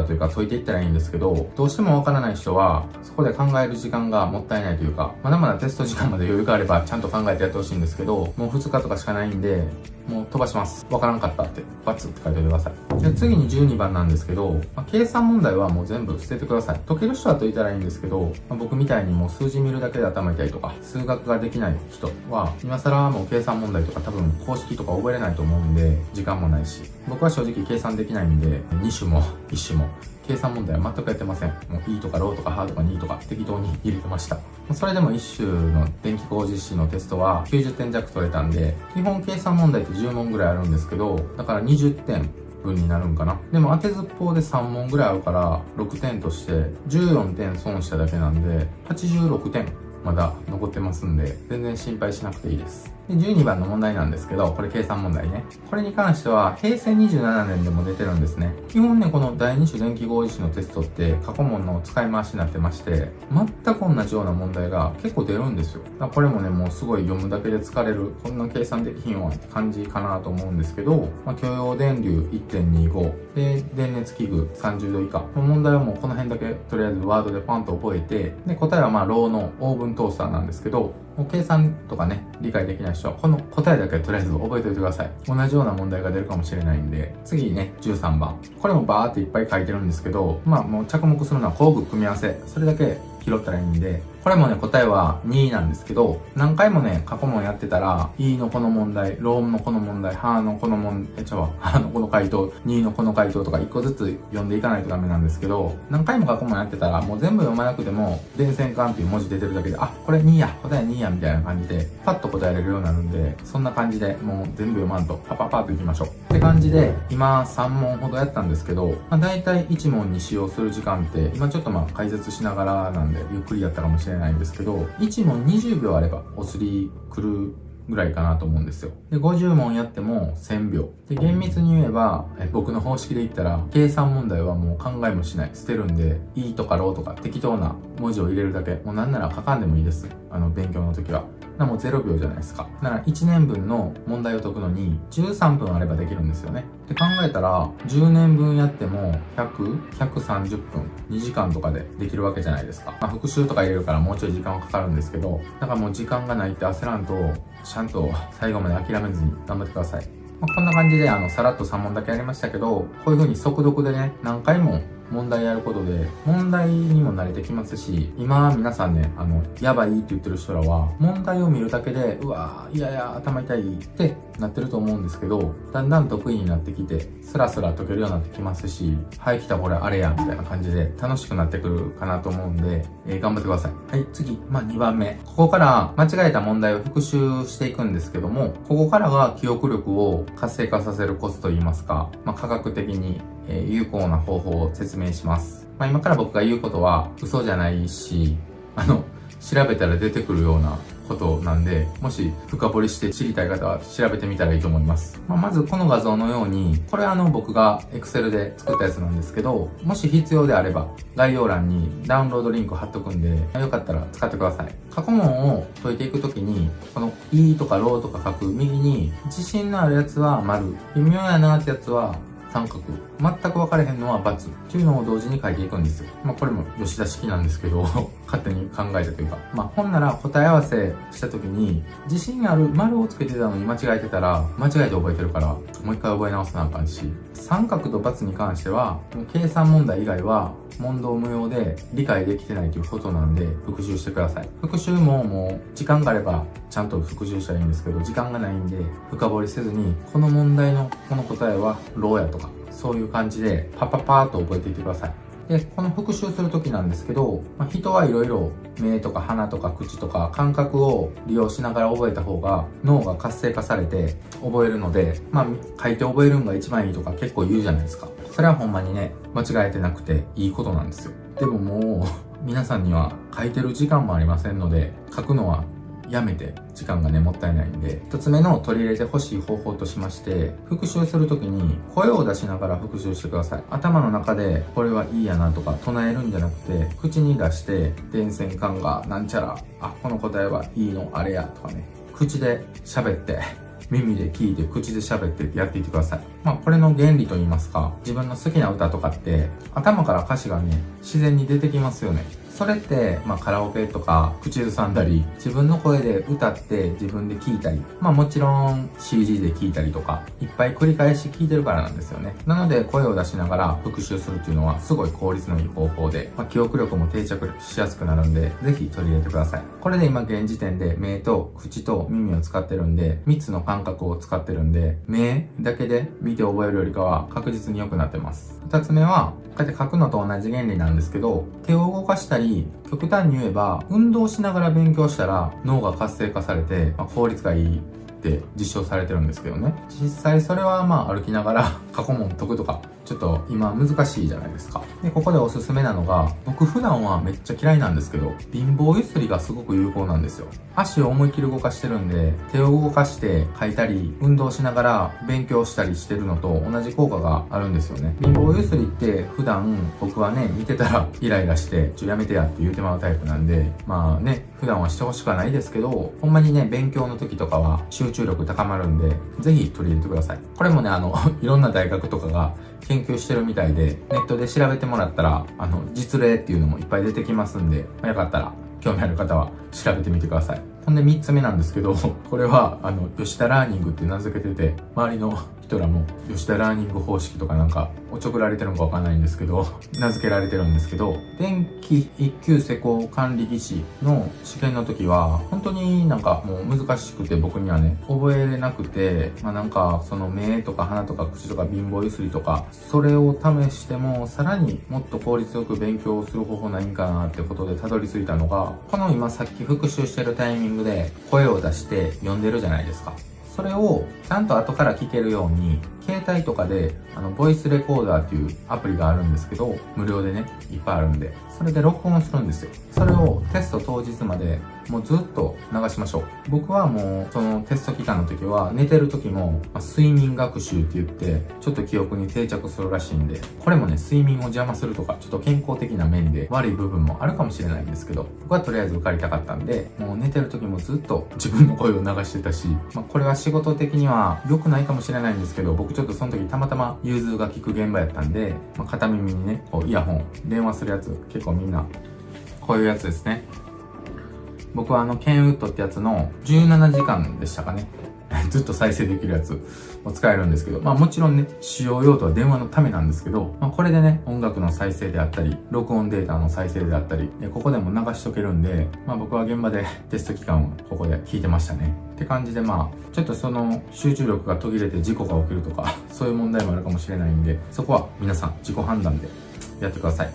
というか解いていったらいいんですけど、どうしてもわからない人は、そこで考える時間がもったいないというか、まだまだテスト時間まで余裕があればちゃんと考えてやってほしいんですけど、もう2日とかしかないんで、もう飛ばします。わからんかったって、バツって書いておいてください。で、次に12番なんですけど、計算問題はもう全部捨ててください。解ける人は解いたらいいんですけど、僕みたいにもう数字見るだけで頭痛いとか、数学ができない人は、今更もう計算問題とか多分公式とか覚えれないと思うんで、時間もないし、僕は正直計算できないんで、2種も1種も、計算問題は全くやってません。もう E とかローとかハーとか2とか適当に入れてました。それでも一種の電気工事士のテストは90点弱取れたんで、基本計算問題って10問ぐらいあるんですけど、だから20点分になるんかな。でも当てずっぽうで3問ぐらいあるから6点として14点損しただけなんで86点まだ残ってますんで、全然心配しなくていいです。で、12番の問題なんですけど、これ計算問題ね。これに関しては、平成27年でも出てるんですね。基本ね、この第2種電気合意士のテストって、過去問の使い回しになってまして、全く同じような問題が結構出るんですよ。だからこれもね、もうすごい読むだけで疲れる、こんな計算できひんわって感じかなと思うんですけど、許容電流 1.25 で、電熱器具30度以下。問題はもうこの辺だけ、とりあえずワードでパンと覚えて、で、答えはローのオーブントースターなんですけど、もう計算とかね、理解できない人は、この答えだけとりあえず覚えておいてください。同じような問題が出るかもしれないんで、次ね、13番。これもバーっていっぱい書いてるんですけど、もう着目するのは工具組み合わせ。それだけ拾ったらいいんで、これもね、答えは2なんですけど、何回もね、過去問やってたら、E のこの問題、ローンのこの問題、ハーのこの問題、ハーのこの回答、2のこの回答とか1個ずつ読んでいかないとダメなんですけど、何回も過去問やってたら、もう全部読まなくても、電線管っていう文字出てるだけで、あ、これ2や、答え2や、みたいな感じで、パッと答えれるようになるんで、そんな感じでもう全部読まんと、パパパッといきましょう。って感じで、今3問ほどやったんですけど、だいたい1問に使用する時間って、今ちょっと解説しながらなんで、ゆっくりやったかもしれないんですけど、1問20秒あればお釣り来るぐらいかなと思うんですよ。で、50問やっても1000秒。で、厳密に言えば、僕の方式で言ったら、計算問題はもう考えもしない。捨てるんで、E とかローとか適当な文字を入れるだけ。もうなんなら書かんでもいいです。勉強の時は。もう0秒じゃないですか。だから1年分の問題を解くのに13分あればできるんですよね。って考えたら、10年分やっても130分、2時間とかでできるわけじゃないですか。復習とか入れるからもうちょい時間はかかるんですけど、だからもう時間がないって焦らんと、ちゃんと最後まで諦めずに頑張ってください。こんな感じでさらっと3問だけやりましたけど、こういう風に速読でね、何回も問題やることで、問題にも慣れてきますし、今皆さんね、やばいって言ってる人らは、問題を見るだけで、うわー、いやいや、頭痛いってなってると思うんですけど、だんだん得意になってきて、スラスラ解けるようになってきますし、はい、来たこれあれや、みたいな感じで楽しくなってくるかなと思うんで、頑張ってください。はい、次、2番目。ここから間違えた問題を復習していくんですけども、ここからが記憶力を活性化させるコツといいますか、科学的に有効な方法を説明します。今から僕が言うことは嘘じゃないし、調べたら出てくるようなことなんで、もし深掘りして知りたい方は調べてみたらいいと思います。まずこの画像のように、これ僕が Excel で作ったやつなんですけど、もし必要であれば概要欄にダウンロードリンク貼っとくんで、よかったら使ってください。過去問を解いていくときに、この E とかローとか書く右に、自信のあるやつは丸、微妙やなってやつは三角、全く分かれへんのは×っていうのを同時に書いていくんですよ。これも吉田式なんですけど、勝手に考えたというか。ほんなら答え合わせした時に、自信ある丸をつけてたのに間違えてたら、間違えて覚えてるから、もう一回覚え直さなあかんし、三角と×に関しては、計算問題以外は、問答無用で理解できてないということなんで、復習してください。復習ももう、時間があれば、ちゃんと復習したらいいんですけど、時間がないんで、深掘りせずに、この問題のこの答えは、ローやとか、そういう感じで、パーっと覚えていってください。で、この復習するときなんですけど、人はいろいろ目とか鼻とか口とか感覚を利用しながら覚えた方が脳が活性化されて覚えるので、書いて覚えるのが一番いいとか結構言うじゃないですか。それはほんまにね、間違えてなくていいことなんですよ。でももう、皆さんには書いてる時間もありませんので、書くのはやめて時間がねもったいないんで、一つ目の取り入れてほしい方法としまして、復習するときに声を出しながら復習してください。頭の中でこれはいいやなとか唱えるんじゃなくて、口に出して電線管がなんちゃら、この答えはいいのあれやとかね、口で喋って耳で聞いて口で喋ってやっていってください。これの原理と言いますか、自分の好きな歌とかって頭から歌詞がね自然に出てきますよね。それって、カラオケとか口ずさんだり、自分の声で歌って自分で聴いたり、もちろん CD で聴いたりとか、いっぱい繰り返し聴いてるからなんですよね。なので声を出しながら復習するっていうのはすごい効率のいい方法で、記憶力も定着しやすくなるんで、ぜひ取り入れてください。これで今現時点で目と口と耳を使ってるんで、3つの感覚を使ってるんで、目だけで見て覚えるよりかは確実に良くなってます。2つ目は、こうやって書くのと同じ原理なんですけど、手を動かしたり、極端に言えば、運動しながら勉強したら脳が活性化されて、効率がいいって実証されてるんですけどね。実際それはまあ歩きながら過去問解くとか、ちょっと今難しいじゃないですか。で、ここでおすすめなのが、僕普段はめっちゃ嫌いなんですけど、貧乏ゆすりがすごく有効なんですよ。足を思いっきり動かしてるんで、手を動かして書いたり、運動しながら勉強したりしてるのと同じ効果があるんですよね。貧乏ゆすりって普段僕はね、見てたらイライラして、やめてやって言うてまうタイプなんで、まあね、普段はしてほしくはないですけど、ほんまにね、勉強の時とかは集中力高まるんで、ぜひ取り入れてください。これもね、いろんな大学とかが研究してるみたいで、ネットで調べてもらったら、実例っていうのもいっぱい出てきますんで、よかったら、興味ある方は調べてみてください。ほんで3つ目なんですけど、これは、吉田ラーニングって名付けてて、周りの人らも吉田ラーニング方式とかなんかおちょくられてるのかわかんないんですけど、名付けられてるんですけど、電気一級施工管理技師の試験の時は、本当になんかもう難しくて僕にはね、覚えれなくて、まあなんかその目とか鼻とか口とか貧乏ゆすりとか、それを試してもさらにもっと効率よく勉強する方法ないんかなってことでたどり着いたのが、この今さっき復習してるタイミングで声を出して読んでるじゃないですか。それをちゃんと後から聞けるように、携帯とかでボイスレコーダーっていうアプリがあるんですけど、無料でね、いっぱいあるんで、それで録音するんですよ。それをテスト当日までもうずっと流しましょう。僕はもうそのテスト期間の時は寝てる時も、睡眠学習って言ってちょっと記憶に定着するらしいんで、これもね、睡眠を邪魔するとかちょっと健康的な面で悪い部分もあるかもしれないんですけど、僕はとりあえず受かりたかったんで、もう寝てる時もずっと自分の声を流してたし、これは仕事的には良くないかもしれないんですけど、僕ちょっとその時たまたま融通が利く現場やったんで、片耳にね、こうイヤホン、電話するやつ、結構みんなこういうやつですね。僕はケンウッドってやつの17時間でしたかね。ずっと再生できるやつを使えるんですけど、もちろんね、使用用途は電話のためなんですけど、これでね、音楽の再生であったり、録音データの再生であったり、ここでも流しとけるんで、僕は現場でテスト期間をここで聞いてましたね。って感じでちょっとその集中力が途切れて事故が起きるとか、そういう問題もあるかもしれないんで、そこは皆さん自己判断でやってください。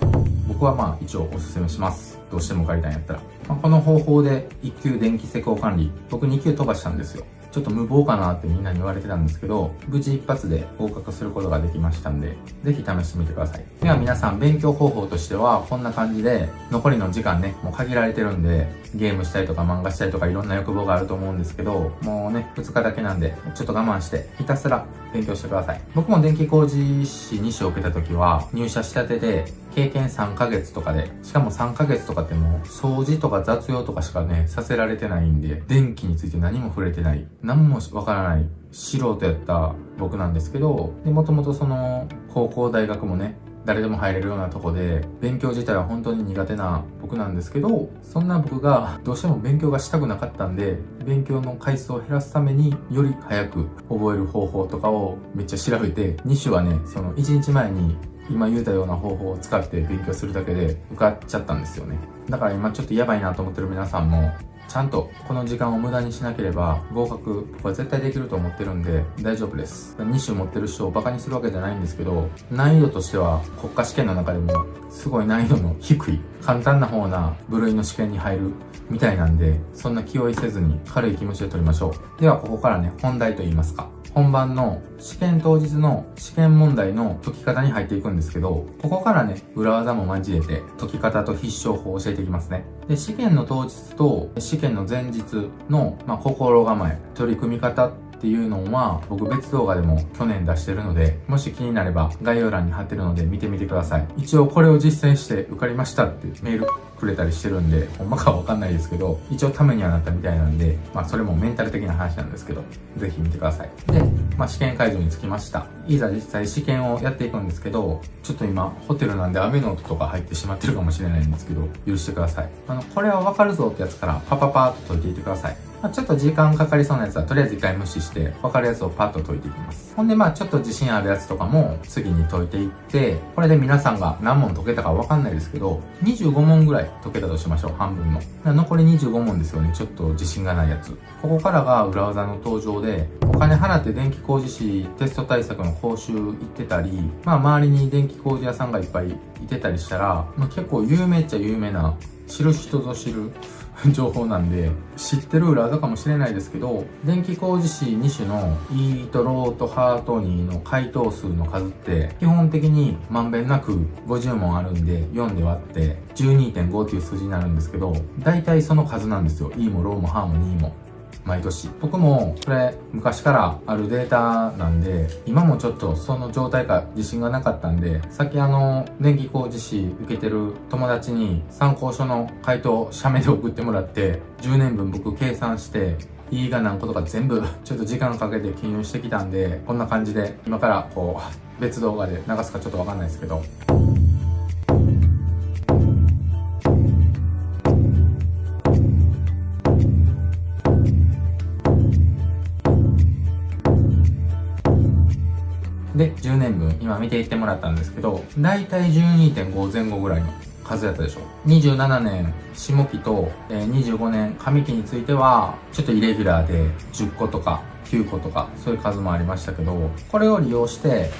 僕は一応おすすめします。どうしても受かりたいんやったら。この方法で1級電気施工管理、僕2級飛ばしたんですよ。ちょっと無謀かなってみんなに言われてたんですけど、無事一発で合格することができましたんで、ぜひ試してみてください。では皆さん、勉強方法としてはこんな感じで、残りの時間ね、もう限られてるんで、ゲームしたりとか漫画したりとかいろんな欲望があると思うんですけど、もうね、2日だけなんで、ちょっと我慢してひたすら勉強してください。僕も電気工事士2種を受けた時は、入社したてで、経験3ヶ月とかで、しかも3ヶ月とかってもう掃除とか雑用とかしかね、させられてないんで、電気について何も触れてない、何もわからない素人やった僕なんですけど、もともとその高校大学もね、誰でも入れるようなとこで、勉強自体は本当に苦手な僕なんですけど、そんな僕がどうしても勉強がしたくなかったんで、勉強の回数を減らすためにより早く覚える方法とかをめっちゃ調べて、2種はね、その1日前に今言うたような方法を使って勉強するだけで受かっちゃったんですよね。だから今ちょっとやばいなと思ってる皆さんも、ちゃんとこの時間を無駄にしなければ合格僕は絶対できると思ってるんで大丈夫です。2種持ってる人をバカにするわけじゃないんですけど、難易度としては国家試験の中でもすごい難易度の低い簡単な方な部類の試験に入るみたいなんで、そんな気負いせずに軽い気持ちで取りましょう。ではここからね、本題と言いますか、本番の試験当日の試験問題の解き方に入っていくんですけど、ここからね、裏技も交えて解き方と必勝法を教えていきますね。で、試験の当日と試験の前日の、心構え、取り組み方っていうのは僕別動画でも去年出してるので、もし気になれば概要欄に貼ってるので見てみてください。一応これを実践して受かりましたってメールくれたりしてるんで、ほんまかはわかんないですけど、一応ためにはなったみたいなんで、それもメンタル的な話なんですけど、ぜひ見てください。で、試験会場に着きました。いざ実際試験をやっていくんですけど、ちょっと今ホテルなんで雨の音とか入ってしまってるかもしれないんですけど、許してください。これはわかるぞってやつからパパパーっと解いていってください。ちょっと時間かかりそうなやつはとりあえず一回無視して分かるやつをパッと解いていきます。ほんでちょっと自信あるやつとかも次に解いていって、これで皆さんが何問解けたか分かんないですけど、25問ぐらい解けたとしましょう、半分の。残り25問ですよね、ちょっと自信がないやつ。ここからが裏技の登場で、お金払って電気工事士テスト対策の講習行ってたり、周りに電気工事屋さんがいっぱいいてたりしたら、結構有名っちゃ有名な、知る人ぞ知る情報なんで、知ってる裏技かもしれないですけど、電気工事士2種の E とローとハート2の回答数の数って、基本的にまんべんなく50問あるんで、4で割って 12.5 っていう数字になるんですけど、大体その数なんですよ。E もローもハーも2も。毎年。僕もこれ昔からあるデータなんで、今もちょっとその状態か自信がなかったんで、さっき電気工事士受けてる友達に参考書の回答写メで送ってもらって、10年分僕計算して、E が何個とか全部ちょっと時間かけて記入してきたんで、こんな感じで今からこう別動画で流すかちょっとわかんないですけど、で、10年分今見ていってもらったんですけど、だいたい 12.5 前後ぐらいの数やったでしょ。27年下期と、25年上期については、ちょっとイレギュラーで10個とか9個とか、そういう数もありましたけど、これを利用して、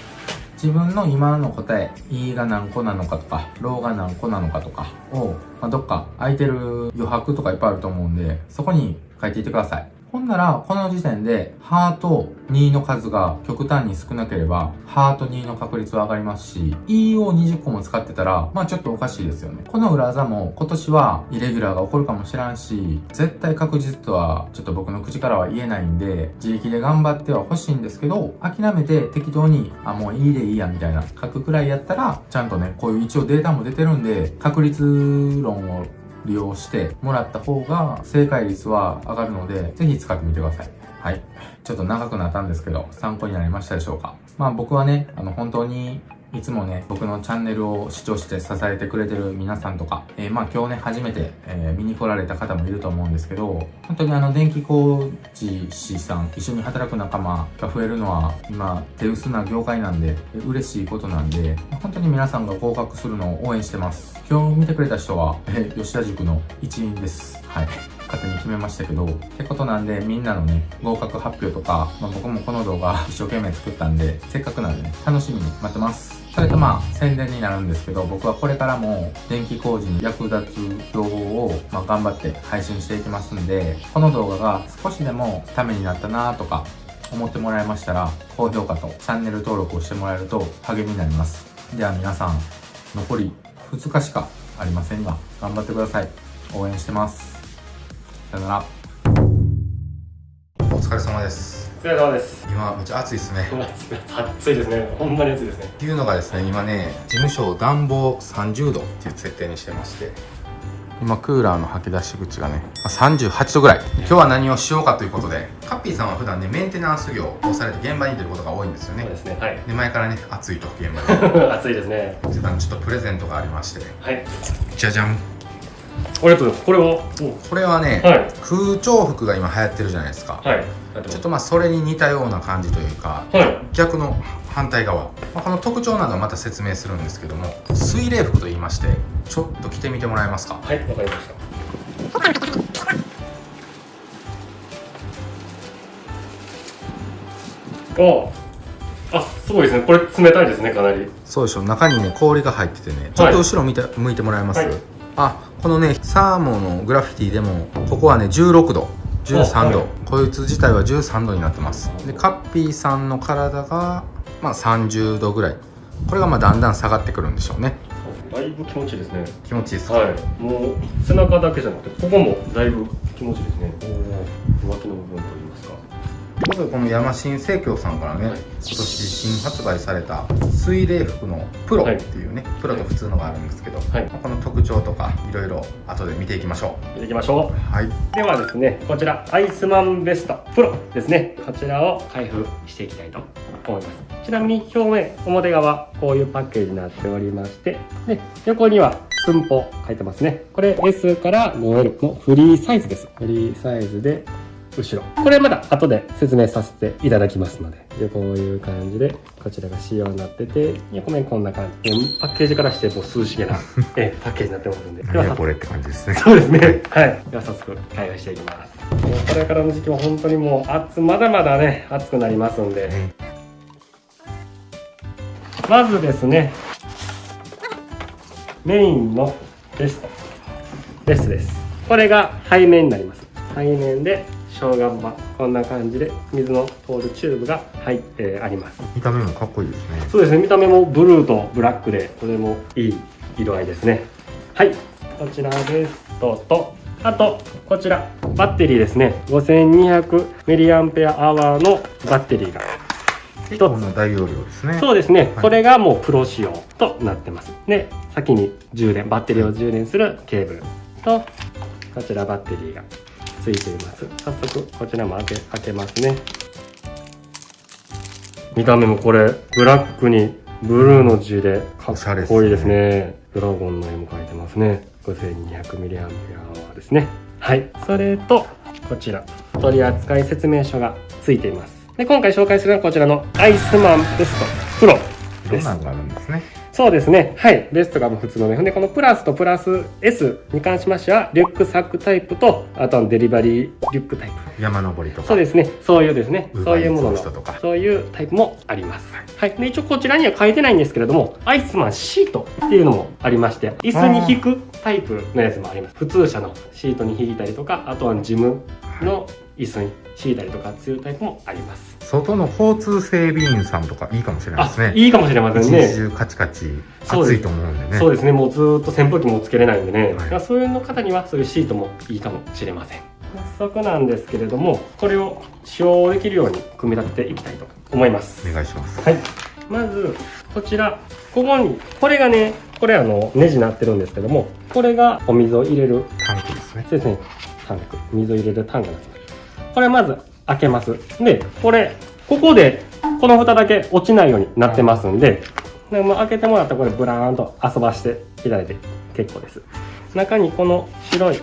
自分の今の答え、E が何個なのかとか、ローが何個なのかとかを、どっか空いてる余白とかいっぱいあると思うんで、そこに書いていってください。ほんなら、この時点で、ハート2の数が極端に少なければ、ハート2の確率は上がりますし、E を20個も使ってたら、まあちょっとおかしいですよね。この裏技も今年はイレギュラーが起こるかもしらんし、絶対確実とはちょっと僕の口からは言えないんで、自力で頑張っては欲しいんですけど、諦めて適当に、もういいでいいやみたいな書くくらいやったら、ちゃんとね、こういう一応データも出てるんで、確率論を利用してもらった方が正解率は上がるので、ぜひ使ってみてください。はい。ちょっと長くなったんですけど、参考になりましたでしょうか。まあ僕はね、本当にいつもね、僕のチャンネルを視聴して支えてくれてる皆さんとか、まあ今日ね、初めて、見に来られた方もいると思うんですけど、本当に電気工事士さん、一緒に働く仲間が増えるのは、今、手薄な業界なんで、嬉しいことなんで、本当に皆さんが合格するのを応援してます。今日見てくれた人は、吉田塾の一員です。はい。勝手に決めましたけど、ってことなんで、みんなのね、合格発表とか、僕もこの動画一生懸命作ったんで、せっかくなんでね、楽しみに待ってます。それと宣伝になるんですけど、僕はこれからも電気工事に役立つ情報を頑張って配信していきますんで、この動画が少しでもためになったなとか思ってもらえましたら、高評価とチャンネル登録をしてもらえると励みになります。では皆さん、残り2日しかありませんが、頑張ってください。応援してます。さよなら。お疲れ様です。お疲れ様です。今めっちゃ暑いですね。暑いですね。ほんまに暑いですね。っていうのがですね、今ね、事務所を暖房30度っていう設定にしてまして、今クーラーの吐き出し口がね、38度ぐらい。今日は何をしようかということで、カッピーさんは普段ね、メンテナンス業をされて現場に出ることが多いんですよね。そうですね。はい。で、前からね、暑いと現場で。暑いですね。ちょっとプレゼントがありまして、はい。じゃじゃん。ありがとうございます。これは、これはね、はい、空調服が今流行ってるじゃないですか。はい。ちょっとそれに似たような感じというか、はい、逆の反対側、この特徴などはまた説明するんですけども、水冷服と言いまして、ちょっと着てみてもらえますか。はい、わかりました。すごいですね。これ冷たいですね、かなり。そうでしょ。中にね、氷が入っててね、ちょっと後ろ向いてもらえます、はい、このね、サーモのグラフィティでも、ここはね、16度。13度、はい、こいつ自体は13度になってます。で、カッピーさんの体が30度ぐらい。これがだんだん下がってくるんでしょうね。だいぶ気持ちいいですね。気持ちいいですか。はい。もう背中だけじゃなくて、ここもだいぶ気持ちいいですね。脇の部分といいますか。まずこの山新生協さんからね、はい、今年新発売された水冷服のプロっていうね、はい、プロと普通のがあるんですけど、はい、この特徴とかいろいろ後で見ていきましょう。見ていきましょう。はい。ではですね、こちらアイスマンベストプロですね。こちらを開封していきたいと思います。ちなみに表面表側こういうパッケージになっておりまして、で横には寸法書いてますね。これ S から 5L のフリーサイズです。フリーサイズで後ろ、これまだ後で説明させていただきますので、こういう感じでこちらが仕様になってて、横面こんな感じ、パッケージからしてもう涼しげなパッケージになってますんで、何やこれって感じですね。そうですね。はい。では早速開封していきます。もうこれからの時期は本当にもうまだまだね暑くなりますんで、まずですね、メインのベストです。これが背面になります。背面で小岩場、こんな感じで水の通るチューブが入ってあります。見た目もかっこいいですね。そうですね、見た目もブルーとブラックでとてもいい色合いですね。はい、こちらベストと、あとこちらバッテリーですね。 5200mAh のバッテリーが結構の大容量ですね。そうですね、はい、これがもうプロ仕様となってます。で、先にバッテリーを充電するケーブルと、こちらバッテリーがついています。早速こちらも開けますね。見た目もこれブラックにブルーの字でかっこいいですね。ドラゴンの絵も描いてますね。 5200mAh ですね。はい、それとこちら取扱説明書がついています。で、今回紹介するのはこちらのアイスマンベストプロです。いろんなのがあるんですね。そうですね。はい。ベストが普通のね。で、このプラスとプラス S に関しましては、リュックサックタイプと、あとはデリバリーリュックタイプ。山登りとか。そうですね。そういうですね。そういうものの、人とかそういうタイプもあります。はい。で、一応こちらには書いてないんですけれども、アイスマンシートっていうのもありまして、椅子に引くタイプのやつもあります。普通車のシートに引いたりとか、あとはジムの椅子に敷いたりとかっていうタイプもあります。外の交通整備員さんとかいいかもしれないですね。いいかもしれませんね。一日中カチカチ暑いと思うんでね。そうですね。もうずっと扇風機もつけれないんでね。はい、そういうの方にはそういうシートもいいかもしれません。早速なんですけれども、これを使用できるように組み立てていきたいと思います。お願いします。はい。まずこちら、ここにこれがね、これネジになってるんですけども、これがお水を入れるタンクですね。そうですね。タンク、水を入れるタンクなんです。これまず開けます。で、ここでこの蓋だけ落ちないようになってますんで、もう開けてもらったらこれブラーンと遊ばしていただいて結構です。中にこの白い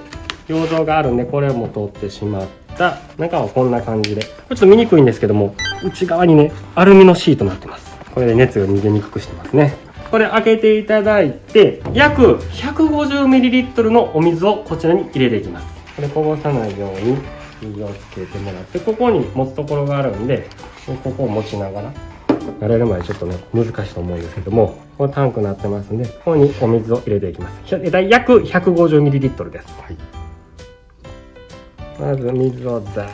養生があるんで、これをもう取ってしまった。中はこんな感じで、これちょっと見にくいんですけども、内側にね、アルミのシートになってます。これで熱が逃げにくくしてますね。これ開けていただいて、約 150ml のお水をこちらに入れていきます。これこぼさないように水をつけてもらって、ここに持つところがあるんで、ここを持ちながら、慣れるまでちょっとね、難しいと思うんですけども、このタンクになってますんで、ここにお水を入れていきます。約 150ml です。はい、まず水をザー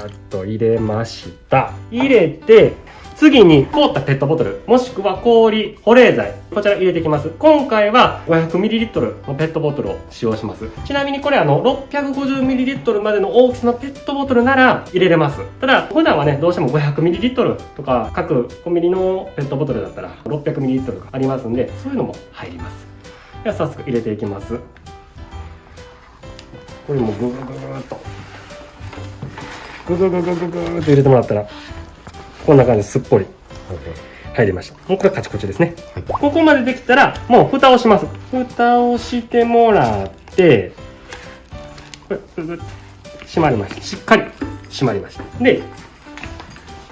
ッと入れました。入れて、次に凍ったペットボトル、もしくは氷、保冷剤、こちら入れていきます。今回は 500ml のペットボトルを使用します。ちなみにこれ650ml までの大きさのペットボトルなら入れれます。ただ、普段はね、どうしても 500ml とか各コンビニのペットボトルだったら 600ml がありますんで、そういうのも入ります。では早速入れていきます。これもググググーっと。ググググググーっと入れてもらったら、こんな感じですっぽり入りました。もうこれカチコチですね。はい、ここまでできたら、もう蓋をします。蓋をしてもらって、これ、閉まりました。しっかり閉まりました。で、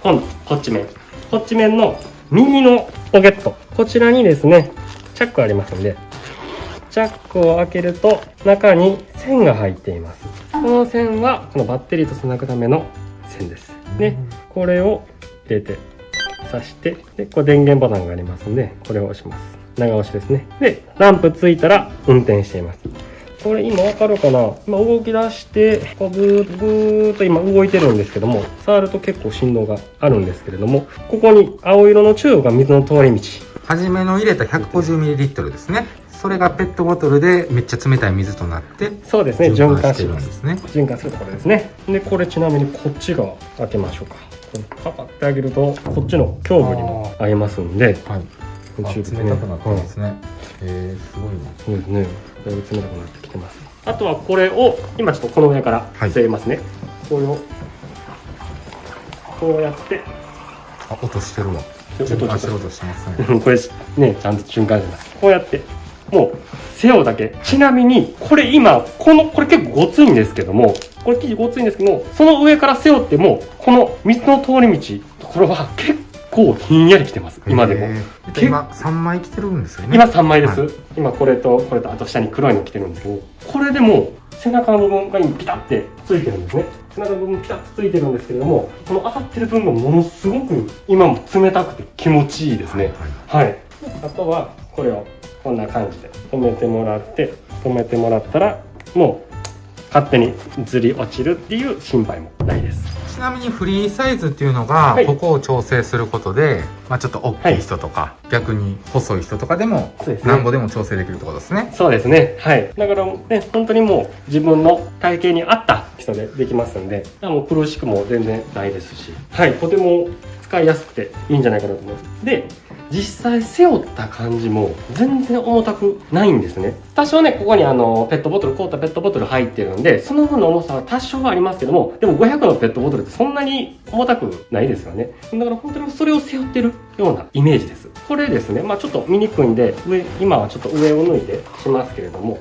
今度、こっち面の右のポケット。こちらにですね、チャックありますので、チャックを開けると、中に線が入っています。この線は、このバッテリーとつなぐための線です。で、これを入れて挿して、でこれ電源ボタンがありますので、これを押します。長押しですね。で、ランプついたら運転しています。これ今わかるかな？今動き出してこうブーっと今動いてるんですけども、触ると結構振動があるんですけれども、ここに青色のチューブが水の通り道。初めの入れた 150ml ですね。それがペットボトルでめっちゃ冷たい水となって、そうですね、循環してるます。んですね。循環するところですね。で、これちなみにこっち側開けましょうか。かかってあげるとこっちの胸部にも合いますんで、はい。冷冷たくなってますね。すごいね。そうですね。だいぶ冷たくなってきてます。あとはこれを今ちょっとこの上から据えますね。これをこうやって、音してるわ。音してますね。これね、ちゃんと瞬間します。こうやってもう背負うだけ。ちなみにこれ今これ結構ごついんですけども、これ生地ごついんですけども、その上から背負ってもこの水の通り道ところは結構ひんやりきてます。今でも。今3枚着てるんですよね。今3枚です。はい、今これとこれとあと下に黒いの着てるんですけど、これでも背中の部分が今ピタってついてるんですね。背中の部分ピタッとついてるんですけれども、この当たってる部分がものすごく今も冷たくて気持ちいいですね。はい。あとはこれをこんな感じで止めてもらって、止めてもらったらもう勝手にずり落ちるっていう心配もないです。ちなみにフリーサイズっていうのが、はいここを調整することで、ちょっと大きい人とか、逆に細い人とかでも、そうですねなんぼでも調整できるってことですね。そうですね。はい。だからね、本当にもう自分の体型に合った人でできますんで、もう苦しくも全然ないですし、はい。とても使いやすくていいんじゃないかなと思います。で、実際背負った感じも全然重たくないんですね。多少ね、ここにペットボトル、凍ったペットボトル入ってるんで、その分の重さは多少はありますけども、でも500のペットボトルってそんなに重たくないですよね。だから本当にそれを背負ってるようなイメージです。これですね、ちょっと見にくいんで、今はちょっと上を脱いでしますけれども、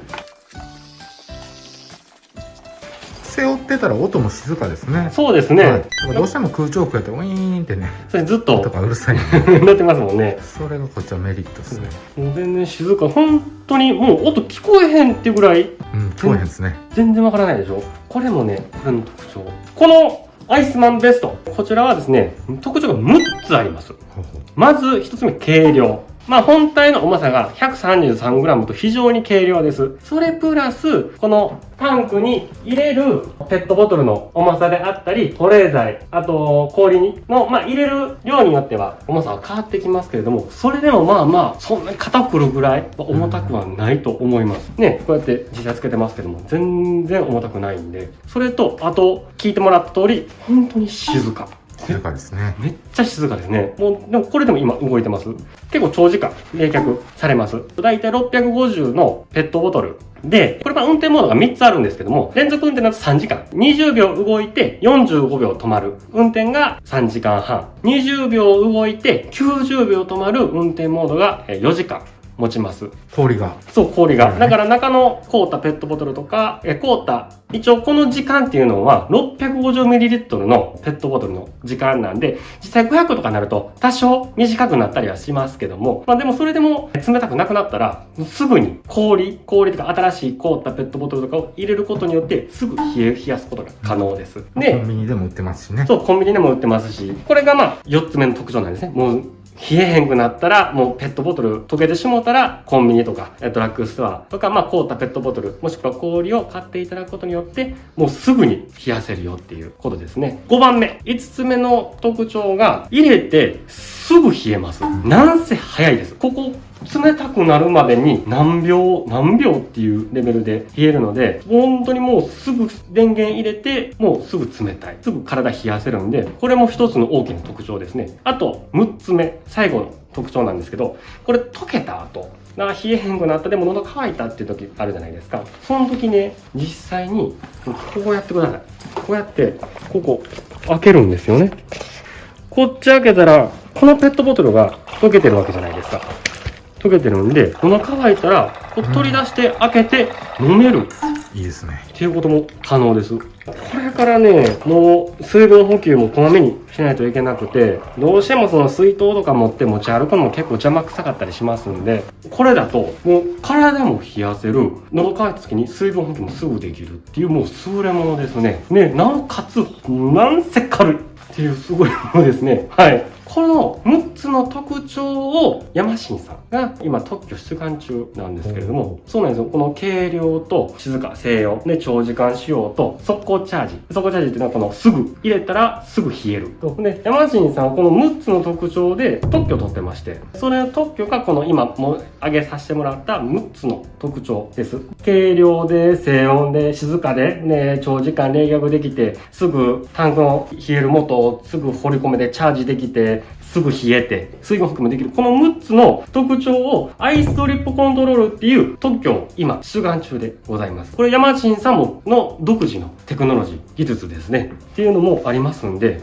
背負ってたら音も静かですね。そうですね。はい、どうしても空調服やってウィーンってね、それずっと音がうるさいんでなってますもんね。それがこっちはメリットですね。もう全然静か。本当にもう音聞こえへんっていうぐらい、聞こえへんですね。全然わからないでしょ。これもね、これの特徴。このアイスマンベスト。こちらはですね、特徴が6つあります。まず1つ目、軽量。本体の重さが 133g と非常に軽量です。それプラス、このタンクに入れるペットボトルの重さであったり、保冷剤、あと氷の、入れる量によっては重さは変わってきますけれども、それでもそんなに肩くるぐらい重たくはないと思います。ね、こうやって実際つけてますけども、全然重たくないんで、それと、あと、聞いてもらった通り、本当に静か。静かですね。めっちゃ静かですね。でもこれでも今動いてます。結構長時間冷却されます。だいたい650のペットボトルで、これ運転モードが3つあるんですけども、連続運転だと3時間。20秒動いて45秒止まる。運転が3時間半。20秒動いて90秒止まる運転モードが4時間。持ちます。氷が。そう、氷が。だから中の凍ったペットボトルとか、凍った、一応この時間っていうのは 650ml のペットボトルの時間なんで、実際500とかになると多少短くなったりはしますけども、でもそれでも冷たくなくなったら、すぐに氷とか新しい凍ったペットボトルとかを入れることによって、すぐ冷やすことが可能です。で、コンビニでも売ってますしね。そう、コンビニでも売ってますし、これが4つ目の特徴なんですね。もう冷えへんくなったら、もうペットボトル溶けてしもうたら、コンビニとか、ドラッグストアとか、凍ったペットボトル、もしくは氷を買っていただくことによって、もうすぐに冷やせるよっていうことですね。5番目。5つ目の特徴が、入れてすぐ冷えます。なんせ早いです。ここ、冷たくなるまでに何秒っていうレベルで冷えるので、本当にもうすぐ電源入れて、もうすぐ冷たい。すぐ体冷やせるんで、これも一つの大きな特徴ですね。あと、6つ目、最後の特徴なんですけど、これ溶けた後、冷えへんくなった、でも喉乾いたっていう時あるじゃないですか。その時ね、実際に、こうやってください。こうやって、ここ、開けるんですよね。こっち開けたら、このペットボトルが溶けてるわけじゃないですか。溶けてるんで、喉乾いたら、取り出して開けて飲める。いいですね。っていうことも可能です。これからね、もう水分補給もこまめにしないといけなくて、どうしてもその水筒とか持って持ち歩くのも結構邪魔くさかったりしますんで、これだともう体も冷やせる、喉乾いた時に水分補給もすぐできるっていうもう優れものですね。なおかつ、なんせ軽いっていうすごいものですね。はい。この6つの特徴をヤマシンさんが今特許出願中なんですけれども、そうなんですよ。この軽量と静か、静音で長時間使用と速攻チャージ。速攻チャージっていうのはこのすぐ入れたらすぐ冷える。で、ヤマシンさんはこの6つの特徴で特許を取ってまして、それの特許がこの今も上げさせてもらった6つの特徴です。軽量で静音で静かで、ね、長時間冷却できて、すぐタンクの冷える元をすぐ掘り込めてチャージできて、すぐ冷えて、水分補給もできる。この6つの特徴をアイスドリップコントロールっていう特許を今出願中でございます。これヤマシンさんもの独自のテクノロジー、技術ですね。っていうのもありますんで、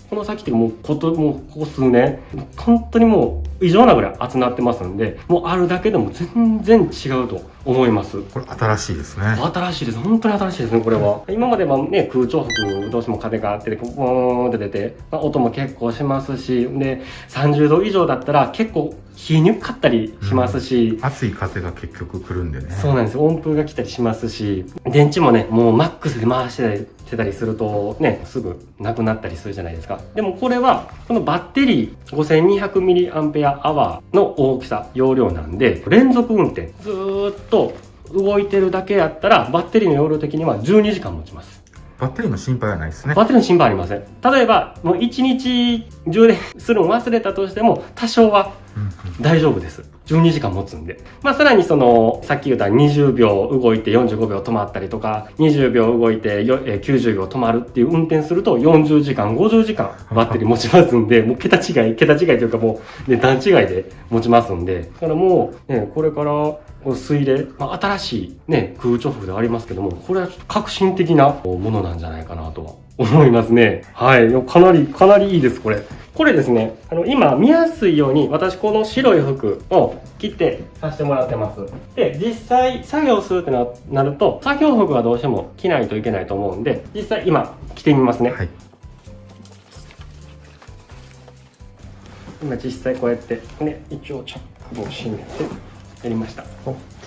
この先ってもうここ数年、本当にもう異常なぐらい集まってますんで、もうあるだけでも全然違うと思います。これ新しいですね。新しいです。本当に新しいですね、これは。今まではね、空調服どうしても風があって、ボーンって出て、音も結構しますし、で、30度以上だったら結構冷えにくかったりしますし、暑い風が結局来るんでね。そうなんですよ。温風が来たりしますし、電池もね、もうマックスで回してたりするとね、すぐなくなったりするじゃないですか。でもこれは、このバッテリー 5200mAh の大きさ、容量なんで、連続運転、ずーっと動いてるだけやったらバッテリーの容量的には12時間持ちます。バッテリーの心配はないですね。バッテリーの心配ありません。例えばもう1日充電するの忘れたとしても多少は大丈夫です。12時間持つんで。まあさらにその、さっき言った20秒動いて45秒止まったりとか、20秒動いて90秒止まるっていう運転すると40時間、50時間バッテリー持ちますんで、もう桁違いというかもう、ね、段違いで持ちますんで。だからもう、ね、これから、水冷、まあ、新しいね、空調服ではありますけども、これはちょっと革新的なものなんじゃないかなとは思いますね。はい。かなりいいです、これ。これですね、今見やすいように、私この白い服を着てさせてもらってます。で、実際作業するってなると、作業服はどうしても着ないといけないと思うんで、実際今着てみますね。はい。今実際こうやって、ね、一応チャックを閉めて、やりました。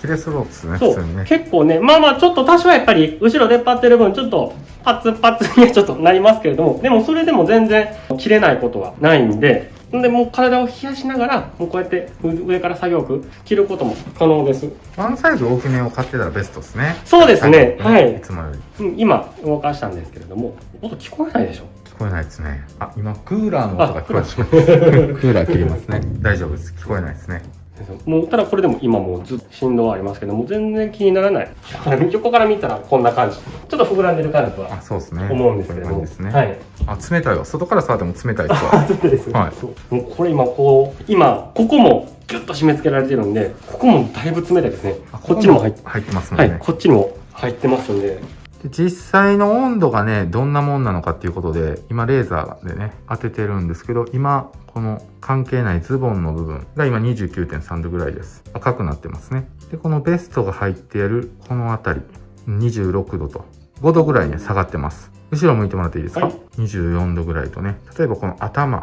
切れそうですね、そう、普通にね。結構ね、まあちょっと多少はやっぱり、後ろ出っ張ってる分、ちょっと、パツパツにはちょっとなりますけれども、でもそれでも全然切れないことはないんで、もう体を冷やしながら、もうこうやって上から作業服着ることも可能です。ワンサイズ大きめを買ってたらベストですね。そうですね、はい。いつもより。今、動かしたんですけれども、音聞こえないでしょ？聞こえないですね。今、クーラーの音が聞こえます。クーラー切りますね。大丈夫です。聞こえないですね。もうただこれでも今もうずっと振動はありますけども全然気にならない。横から見たらこんな感じ。ちょっと膨らんでる感じとは思うんですけども。はい。冷たいわ。外から触っても冷たいですわ。冷たいです。はい。もうこれ今ここもギュッと締め付けられてるんで、ここもだいぶ冷たいですね。こっちにも入ってますね。はい。こっちにも入ってますんで。実際の温度がね、どんなもんなのかっていうことで、今レーザーでね、当ててるんですけど、今、この関係ないズボンの部分が今 29.3 度ぐらいです。赤くなってますね。で、このベストが入っているこの辺り、26度と5度ぐらいね、下がってます。後ろ向いてもらっていいですか？はい、24度ぐらいとね。例えばこの頭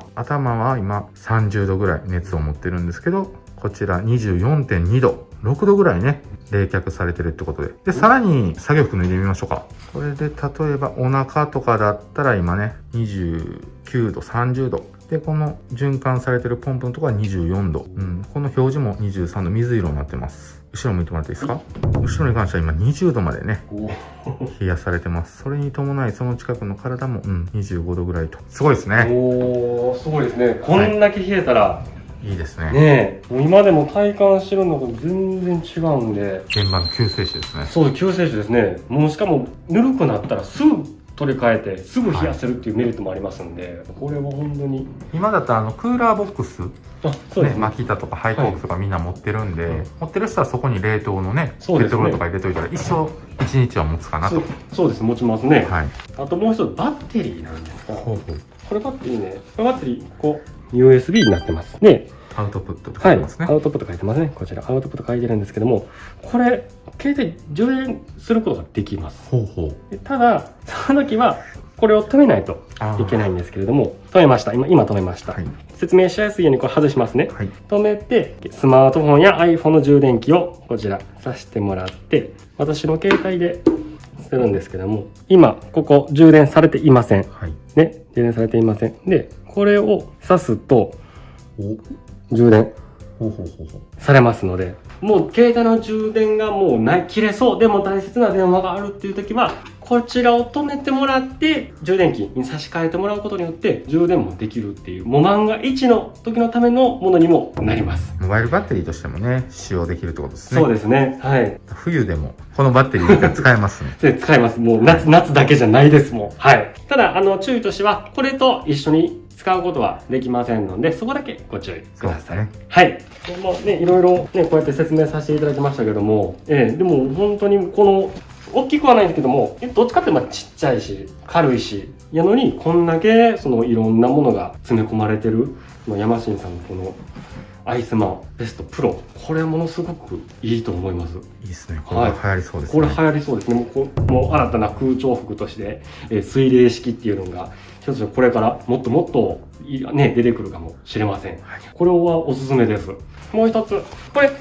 は今30度ぐらい熱を持ってるんですけど、こちら 24.2 度、6度ぐらいね、冷却されてるってことで。で、さらに作業服脱いでみましょうか。これで例えばお腹とかだったら今ね、29度、30度。で、この循環されてるポンプのところは24度。この表示も23度、水色になってます。後ろ向いてもらっていいですか？後ろに関しては今20度までね、冷やされてます。それに伴いその近くの体も、25度ぐらいと。すごいですね。おー、すごいですね。こんだけ冷えたら、いいですね。ねえ、もう今でも体感してるのと全然違うんで。現場の救世主ですね。そう、救世主ですね。もうしかも、ぬるくなったらすぐ取り替えて、すぐ冷やせるっていうメリットもありますんで、これは本当に。今だったらクーラーボックス、そうですね。マキタとかハイコークとかみんな持ってるんで、持ってる人はそこに冷凍のね、ペットボトルとか入れといたら一生1日は持つかなと。そうです、持ちますね。はい。あともう一つ、バッテリーなんですが、これバッテリーね、これバッテリー、USB になってます。で、アウトプットと書いてますね。アウトプット書いてますね。こちら、アウトプット書いてるんですけども、これ、携帯充電することができます。ただ、その時は、これを止めないといけないんですけれども、止めました。今止めました。説明しやすいようにこれ外しますね。止めて、スマートフォンや iPhone の充電器をこちら挿してもらって、私の携帯でするんですけども、今、ここ充電されていません。ね、充電されていません。で、これを挿すと、充電されますので、もう携帯の充電がもう切れそう、でも大切な電話があるっていう時は、こちらを止めてもらって、充電器に差し替えてもらうことによって、充電もできるっていう、もう万が一の時のためのものにもなります。モバイルバッテリーとしてもね、使用できるってことですね。そうですね。はい。冬でも、このバッテリーが使えますね。使えます。もう夏だけじゃないですもん。はい。ただ、注意としては、これと一緒に使うことはできませんので、そこだけご注意ください。はい。もうね、いろいろね、こうやって説明させていただきましたけども、でも本当にこの、大きくはないんですけども、どっちかっていうとちっちゃいし、軽いし、やのに、こんだけ、いろんなものが詰め込まれてる、ヤマシンさんのこの、アイスマンベストプロ。これはものすごくいいと思います。いいですね。これは流行りそうですね。これ流行りそうですね。もう新たな空調服として、水冷式っていうのが、一つこれからもっともっと、ね、出てくるかもしれません。これはおすすめです。もう一つ。これ、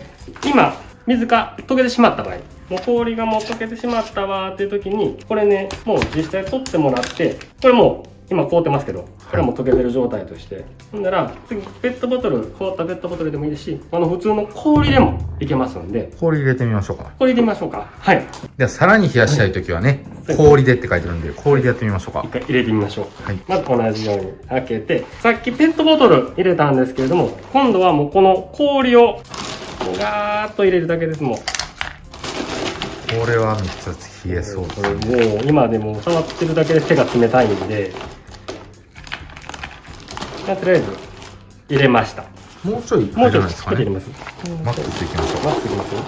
今、水が溶けてしまった場合、もう氷がもう溶けてしまったわっていう時に、これね、もう実際取ってもらって、これもう今凍ってますけど、これはもう溶けてる状態として、ほんなら次ペットボトル、凍ったペットボトルでもいいですし、普通の氷でもいけますんで、氷入れてみましょうか。氷入れてみましょうか。はい。では、さらに冷やしたいときはね、氷でって書いてるんで、氷でやってみましょうか一。回入れてみましょう。はい。まず同じように開けて、さっきペットボトル入れたんですけれども、今度はもうこの氷をガーッと入れるだけです。もうこれはめっちゃ冷えそうですこね。れもう今でも触ってるだけで手が冷たいんで、とりあえず入れました。もうちょいもうちょっと入らないですかね。入れます。マックスいきましょうマックスいきますよ。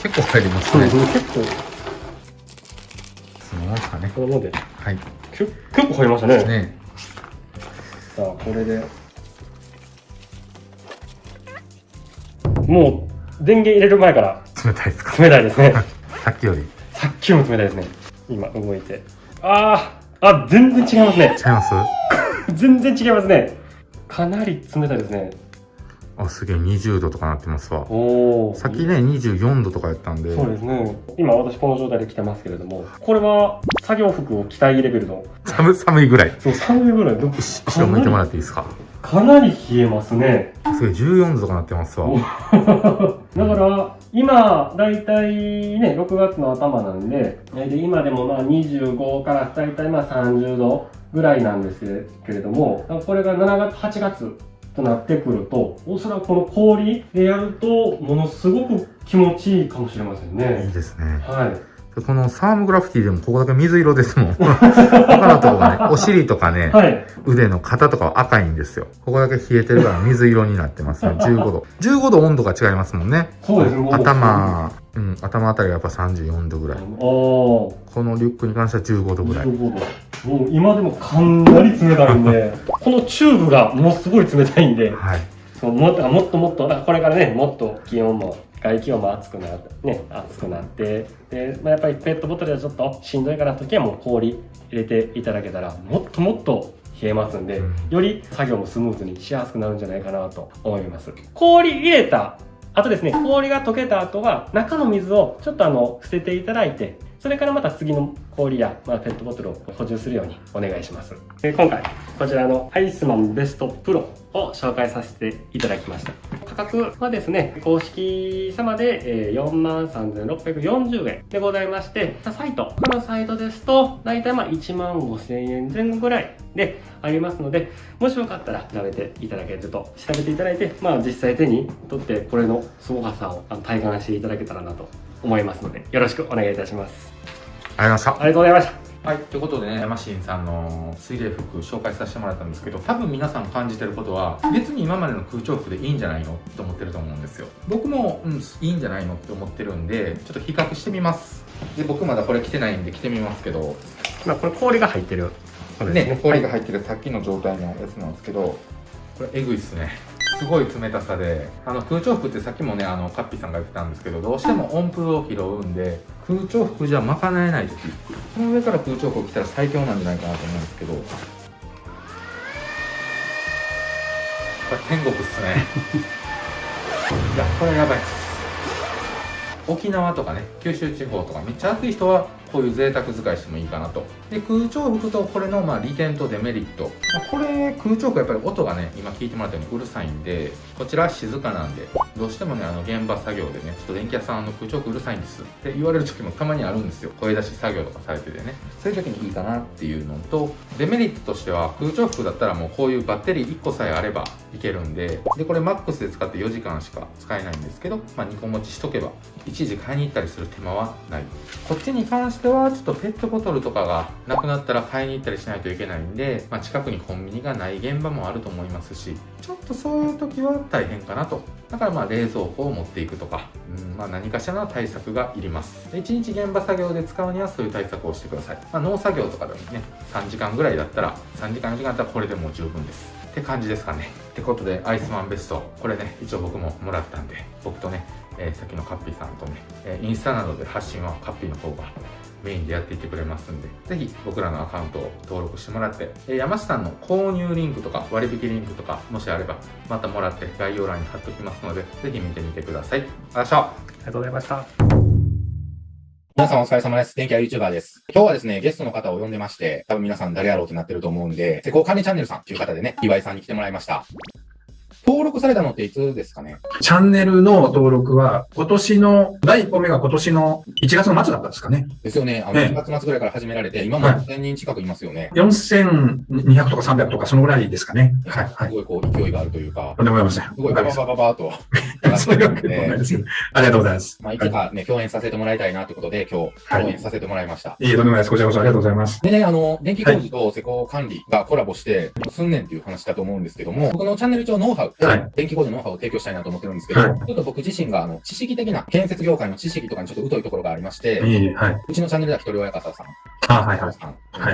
結構入りますね。結構そのままですかね。このものではい。結構入りましたね。ねさあこれでもう電源入れる前から冷たいですか。冷たいですね。さっきより。さっきも冷たいですね。今動いて。全然違いますね。違います？全然違いますね。かなり冷たいですね。あ、すげえ、20度とかなってますわ。おお。さっきね、24度とかやったんで。そうですね。今私この状態で着てますけれども、これは作業服を着たいレベルの。寒いぐらい。そう、寒いぐらい。後ろ向いてもらっていいですか？かなり冷えますね。すげえ、14度とかなってますわ。だから今だいたいね6月の頭なんで、今でもまあ25からだいたいまあ30度ぐらいなんですけれども、これが7月8月となってくると、おそらくこの氷でやるとものすごく気持ちいいかもしれませんいいね。ですね。はい。このサーモグラフィティでもここだけ水色ですもん。他のとこがね、お尻とかね、はい。腕の肩とかは赤いんですよ。ここだけ冷えてるから水色になってますね。15度。15度温度が違いますもんね。そうですね。頭あたりがやっぱ34度ぐらい。おこのリュックに関しては15度ぐらい。 15度。もう今でもかなり冷たいんで、このチューブがもうすごい冷たいんで、はい。そうもっとこれからね、もっと気温も外気温も暑くなってで、やっぱりペットボトルでちょっとしんどいから時はもう氷入れていただけたらもっともっと冷えますんで、より作業もスムーズにしやすくなるんじゃないかなと思います。氷入れた後ですね、氷が溶けた後は中の水をちょっと捨てていただいて、それからまた次の氷や、ペットボトルを補充するようにお願いします。今回こちらのアイスマンベストプロを紹介させていただきました。価格はですね、公式様で 43,640 円でございまして、他のサイトですと大体15,000円前後ぐらいでありますので、もしよかったら調べていただけると、調べていただいて、実際手に取ってこれの凄さを体感していただけたらなと思いますので、よろしくお願いいたします。ありがとうございました。ありがとうございました。はい、ということでね、ヤマシンさんの水冷服紹介させてもらったんですけど、多分皆さん感じてることは、別に今までの空調服でいいんじゃないのって思ってると思うんですよ。僕も、いいんじゃないのって思ってるんで、ちょっと比較してみます。で、僕まだこれ着てないんで着てみますけど、これ氷が入ってる。そうですね。氷が入ってるさっきの状態のやつなんですけど、これえぐいっすね。すごい冷たさで、空調服ってさっきもね、カッピーさんが言ってたんですけど、どうしても温風を拾うんで、空調服じゃ賄えない時、この上から空調服を着たら最強なんじゃないかなと思うんですけど、これ天国っすね。いや、これやばいっす。沖縄とかね、九州地方とかめっちゃ暑い人はこういう贅沢使いしてもいいかなと。で、空調服とこれの利点とデメリット。これ空調服やっぱり音がね、今聞いてもらったようにうるさいんで、こちらは静かなんで、どうしてもね、現場作業でね、ちょっと電気屋さん空調服うるさいんですって言われる時もたまにあるんですよ。声出し作業とかされててね。そういう時にいいかなっていうのと、デメリットとしては空調服だったらもうこういうバッテリー1個さえあればいけるんで、で、これマックスで使って4時間しか使えないんですけど、2個持ちしとけば、一時買いに行ったりする手間はない。こっちに関してはちょっとペットボトルとかがなくなったら買いに行ったりしないといけないんで、近くにコンビニがない現場もあると思いますし、ちょっとそういう時は大変かなと。だから冷蔵庫を持っていくとか、何かしらの対策がいります。1日現場作業で使うにはそういう対策をしてください。農作業とかでもね、3時間ぐらいだったら、3時間4時間だったらこれでもう十分です。って感じですかね。ってことで、アイスマンベスト、これね、一応僕ももらったんで、僕とね、さっきのカッピーさんとね、インスタなどで発信はカッピーの方がメインでやっていってくれますんで、ぜひ僕らのアカウントを登録してもらって、山下さんの購入リンクとか割引リンクとか、もしあればまたもらって概要欄に貼っておきますので、ぜひ見てみてください。ありがとうございました。ありがとうございました。皆さんお疲れ様です。電気屋 YouTuber です。今日はですね、ゲストの方を呼んでまして、多分皆さん誰やろうってなってると思うんで、施工管理チャンネルさんっていう方でね、岩井さんに来てもらいました。登録されたのっていつですかね？チャンネルの登録は、第1歩目が今年の1月の末だったんですかね。ですよね。1月末ぐらいから始められて、今も1000人近くいますよね。4200とか300とか、そのぐらいですかね。はい。すごいこう、勢いがあるというか。とんでもございません。すごいバババババーと。そういうわけでもないですけど。ありがとうございます。いつかね、共演させてもらいたいなということで、今日、共演させてもらいました。いえ、とんでもないです。こちらこそありがとうございます。でね、電気工事と施工管理がコラボして、数年っていう話だと思うんですけども、僕のチャンネル上ノウハウ、電気工事のノウハウを提供したいなと思ってるんですけど、ちょっと僕自身が知識的な、建設業界の知識とかにちょっと疎いところがありまして、うちのチャンネルでは一人親方さん、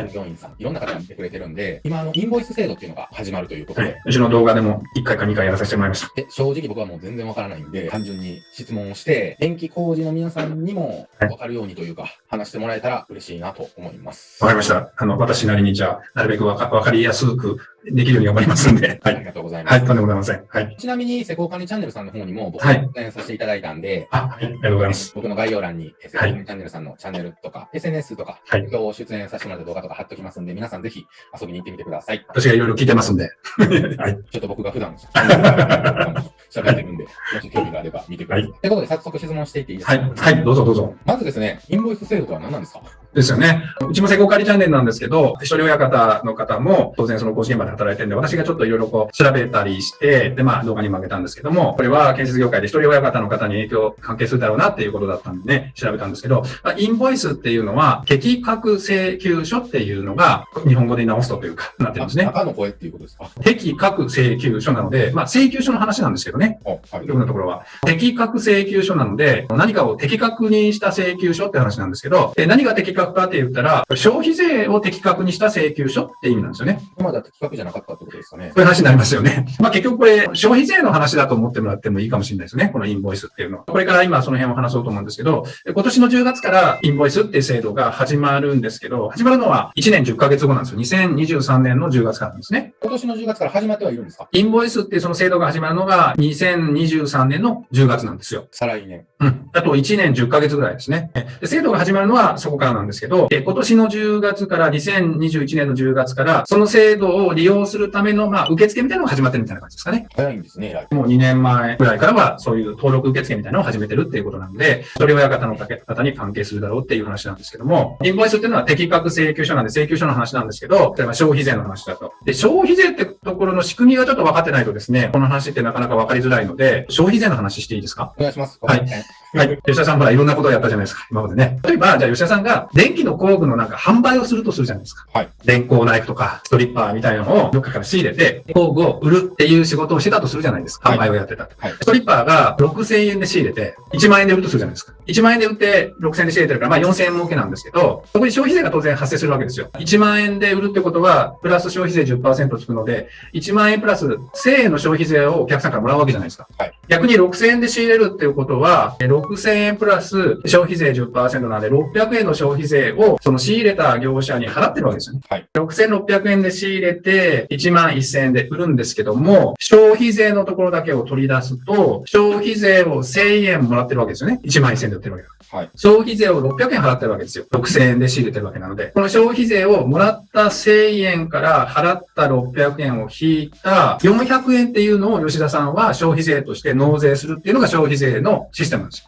従業員さん、いろんな方が見てくれてるんで、今インボイス制度っていうのが始まるということで、うちの動画でも1回か2回やらさせてもらいました。正直僕はもう全然わからないんで、単純に質問をして、電気工事の皆さんにもわかるようにというか、話してもらえたら嬉しいなと思います。わかりました。私なりにじゃあ、なるべくわかりやすくできるように頑張りますんで。ありがとうございます。はい、とんでもございません。はい。ちなみに、施工管理チャンネルさんの方にも僕が出演させていただいたんで、はい、ありがとうございます。僕の概要欄に、施工管理チャンネルさんのチャンネルとか、SNS とか、今日出演させてもらった動画とか貼っときますんで、皆さんぜひ遊びに行ってみてください。私がいろいろ聞いてますんで。はい。ちょっと僕が普段喋ってるんで、もし興味があれば見てください。ということで、早速質問していっていいですか？はい、どうぞどうぞ。まずですね、インボイス制度とは何なんですか？ですよね。うちも施工管理チャンネルなんですけど、一人親方の方も当然その工事現場で働いてるんで、私がちょっといろいろこう調べたりして、で、動画にも上げたんですけども、これは建設業界で一人親方の方に影響、関係するだろうなっていうことだったんでね、調べたんですけど、インボイスっていうのは、適格請求書っていうのが、日本語で直すというか、なってるんですね。中の声っていうことですか？適格請求書なので、請求書の話なんですけどね。いろんなところは。適格請求書なので、何かを適格にした請求書って話なんですけど、何が適格かって言ったら、消費税を適格にした請求書って意味なんですよね。今までは適格じゃなかったってことですかね。そういう話になりますよね。結局これ、消費税の話だと思ってもらってもいいかもしれないですね。このインボイスっていうのは。これから今その辺を話そうと思うんですけど、今年の10月からインボイスっていう制度が始まるんですけど、始まるのは1年10ヶ月後なんですよ。2023年の10月からなんですね。今年の10月から始まってはいるんですか？インボイスっていうその制度が始まるのが2023年の10月なんですよ。再来年。あと1年10ヶ月ぐらいですね。で、制度が始まるのはそこからなんですけど、今年の10月から2021年の10月から、その制度を利用するための、受付みたいなのが始まってるみたいな感じですかね。早いんですね、もう2年前ぐらいからは、そういう登録受付みたいなのを始めてるっていうことなので、それ親方の方に関係するだろうっていう話なんですけども、インボイスっていうのは適格請求書なんで、請求書の話なんですけど、例えば消費税の話だと。で、消費税ってところの仕組みがちょっと分かってないとですね、この話ってなかなか分かりづらいので、消費税の話していいですか？お願いします。はい。吉田さんほらいろんなことをやったじゃないですか、今までね。例えば、じゃあ吉田さんが電気の工具の販売をするとするじゃないですか。電工ナイフとか、ストリッパーみたいなのをどっかから仕入れて、工具を売るっていう仕事をしてたとするじゃないですか。販売をやってたと。ストリッパーが6000円で仕入れて、1万円で売るとするじゃないですか。1万円で売って6000円で仕入れてるから、4000円儲けなんですけど、そこに消費税が当然発生するわけですよ。1万円で売るってことは、プラス消費税 10% つくので、1万円プラス1000円の消費税をお客さんからもらうわけじゃないですか。逆に6000円で仕入れるっていうことは、6000円プラス消費税 10% なんで、600円の消費税をその仕入れた業者に払ってるわけですよね。6600円で仕入れて、1万1000円で売るんですけども、消費税のところだけを取り出すと、消費税を1000円もらってるわけですよね。1万1000円で売ってるわけだ。消費税を600円払ってるわけですよ。6000円で仕入れてるわけなので。この消費税をもらった1000円から払った600円を引いた400円っていうのを吉田さんは消費税として納税するっていうのが消費税のシステムなんですよ。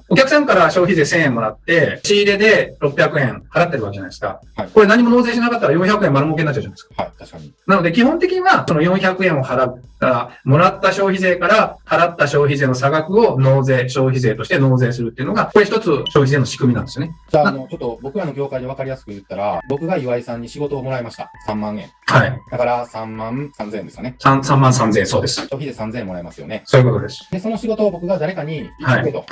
お客さんから消費税1000円もらって、仕入れで600円払ってるわけじゃないですか。これ何も納税しなかったら400円丸儲けになっちゃうじゃないですか。確かに。なので基本的にはその400円を払ったら、もらった消費税から払った消費税の差額を納税、消費税として納税するっていうのが、これ一つ消費税の仕組みなんですよね。じゃあ、ちょっと僕らの業界で分かりやすく言ったら、僕が岩井さんに仕事をもらいました。3万円。だから3万3000円ですかね。3万3000円、そうです。消費税3000円もらえますよね。そういうことです。で、その仕事を僕が誰かに言ってと。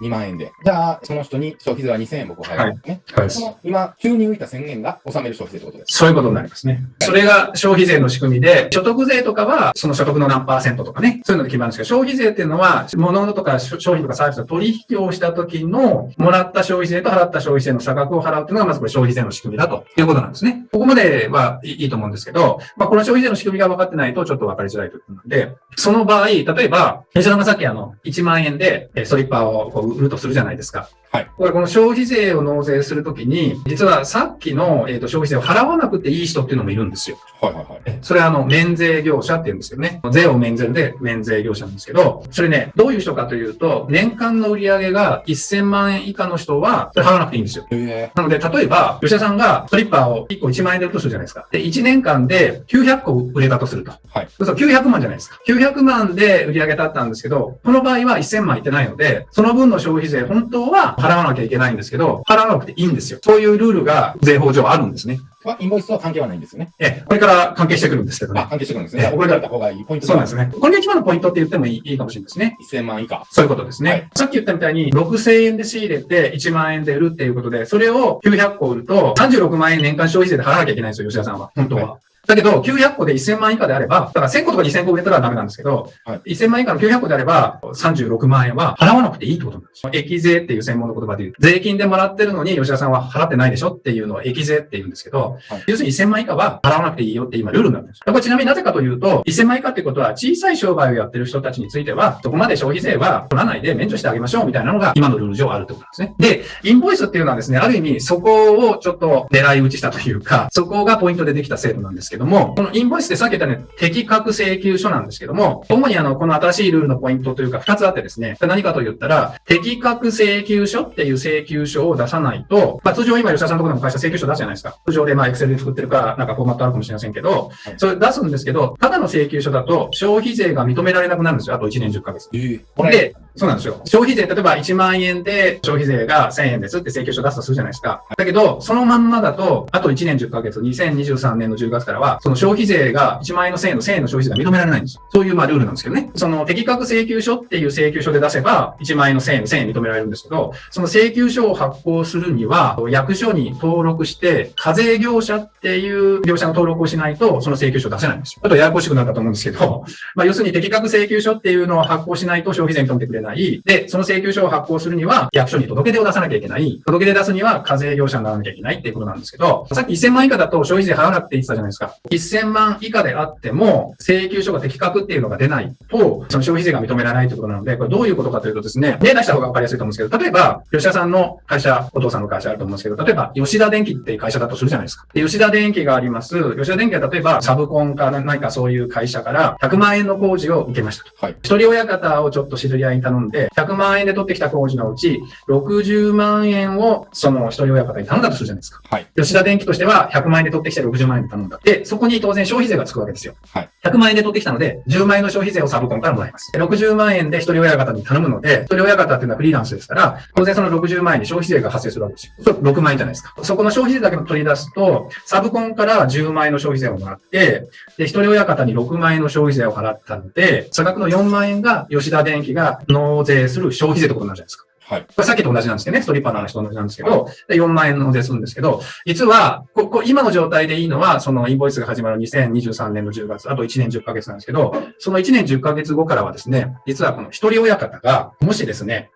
2万円で。じゃあ、その人に消費税は2000円僕は払うんですね。その今、急に浮いた1000円が納める消費税ってことです。そういうことになりますね。それが消費税の仕組みで、所得税とかはその所得の何%とかね、そういうので決まるんですけど、消費税っていうのは、物とか商品とかサービスの取引をした時の、もらった消費税と払った消費税の差額を払うっていうのが、まずこれ消費税の仕組みだということなんですね。ここまではいいと思うんですけど、この消費税の仕組みが分かってないとちょっと分かりづらいということなので、その場合、例えば、吉田さんがさっき1万円でストリッパーを売るとするじゃないですか。はい。これ、この消費税を納税するときに、実はさっきの、消費税を払わなくていい人っていうのもいるんですよ。はいはいはい。それは免税業者って言うんですよね。税を免ぜるで免税業者なんですけど、それね、どういう人かというと、年間の売り上げが1000万円以下の人は、それ払わなくていいんですよ。なので、例えば、吉田さんがストリッパーを1個1万円で売るとするじゃないですか。で、1年間で900個売れたとすると。はい。そうすると900万じゃないですか。900万で売り上げだったんですけど、この場合は1000万いってないので、その分の消費税、本当は払わなきゃいけないんですけど、払わなくていいんですよ。そういうルールが税法上あるんですね。インボイスは関係はないんですよね。これから関係してくるんですけどね。関係してくるんですね。覚えられた方がいいポイントそうなんですね。これが一番のポイントって言ってもいいかもしれないですね。1000万以下。そういうことですね。はい、さっき言ったみたいに、6000円で仕入れて1万円で売るっていうことで、それを900個売ると、36万円年間消費税で払わなきゃいけないんですよ、吉田さんは。本当は。だけど、900個で1000万以下であれば、だから1000個とか2000個売れたらダメなんですけど、1000万以下の900個であれば、36万円は払わなくていいってことなんですよ。益税っていう専門の言葉で言う。税金でもらってるのに吉田さんは払ってないでしょっていうのを益税って言うんですけど、要するに1000万以下は払わなくていいよって今ルールになってるんです。これちなみになぜかというと、1000万以下ってことは小さい商売をやってる人たちについては、そこまで消費税は取らないで免除してあげましょうみたいなのが今のルール上あるってことなんですね。で、インボイスっていうのはですね、ある意味そこをちょっと狙い撃ちしたというか、そこがポイントでできた制度なんですけども、このインボイスってさっき言ったね、適格請求書なんですけども、主にこの新しいルールのポイントというか2つあってですね、何かと言ったら、適格請求書っていう請求書を出さないと、通常今吉田さんのところでも会社請求書出すじゃないですか。通常でExcel で作ってるか、なんかフォーマットあるかもしれませんけど、それ出すんですけど、ただの請求書だと消費税が認められなくなるんですよ。あと1年10ヶ月。で、そうなんですよ。消費税、例えば1万円で消費税が1000円ですって請求書出すとするじゃないですか。だけど、そのまんまだと、あと1年10ヶ月、2023年の10月からは、その消費税が1万円の1000円の1000円の消費税が認められないんですよ。そういうルールなんですけどね。その適格請求書っていう請求書で出せば、1万円の1000円の1000円認められるんですけど、その請求書を発行するには、役所に登録して、課税業者っていう業者の登録をしないと、その請求書出せないんですよ。あとややこしくなったと思うんですけど、要するに適格請求書っていうのを発行しないと消費税認めてくれない。で、その請求書を発行するには、役所に届け出を出さなきゃいけない。届け出出すには課税業者にならなきゃいけないっていうことなんですけど、さっき1000万以下だと消費税払わなくていいって言ったじゃないですか。1000万以下であっても、請求書が適格っていうのが出ないと、その消費税が認められないということなので、これどういうことかというとですね、例出した方が分かりやすいと思うんですけど、例えば、吉田さんの会社、お父さんの会社あると思うんですけど、例えば、吉田電機っていう会社だとするじゃないですか。で、吉田電機があります。吉田電機は例えば、サブコンか何かそういう会社から100万円の工事を受けましたと。はい。一人親方をちょっと知り合いに頼んで、100万円で取ってきた工事のうち、60万円をその一人親方に頼んだとするじゃないですか。はい。吉田電機としては100万円で取ってきて60万円で頼んだ。で、そこに当然消費税がつくわけですよ。はい。100万円で取ってきたので、10万円の消費税をサブコンからもらいます。60万円で一人親方に頼むので、一人親方っていうのはフリーランスですから、当然その60万円で消費税が発生するわけですよ。それ6万円じゃないですか。そこの消費税だけ取り出すと、サブコンから10万円の消費税をもらって、で、一人親方に6万円の消費税を払ったので、差額の4万円が吉田電機が納税する消費税ってことになるじゃないですか。はい。これさっきと同じなんですけどね、ストリッパーの話と同じなんですけど、で4万円納税するんですけど、実は、今の状態でいいのは、そのインボイスが始まる2023年の10月、あと1年10ヶ月なんですけど、その1年10ヶ月後からはですね、実はこの一人親方が、もしですね、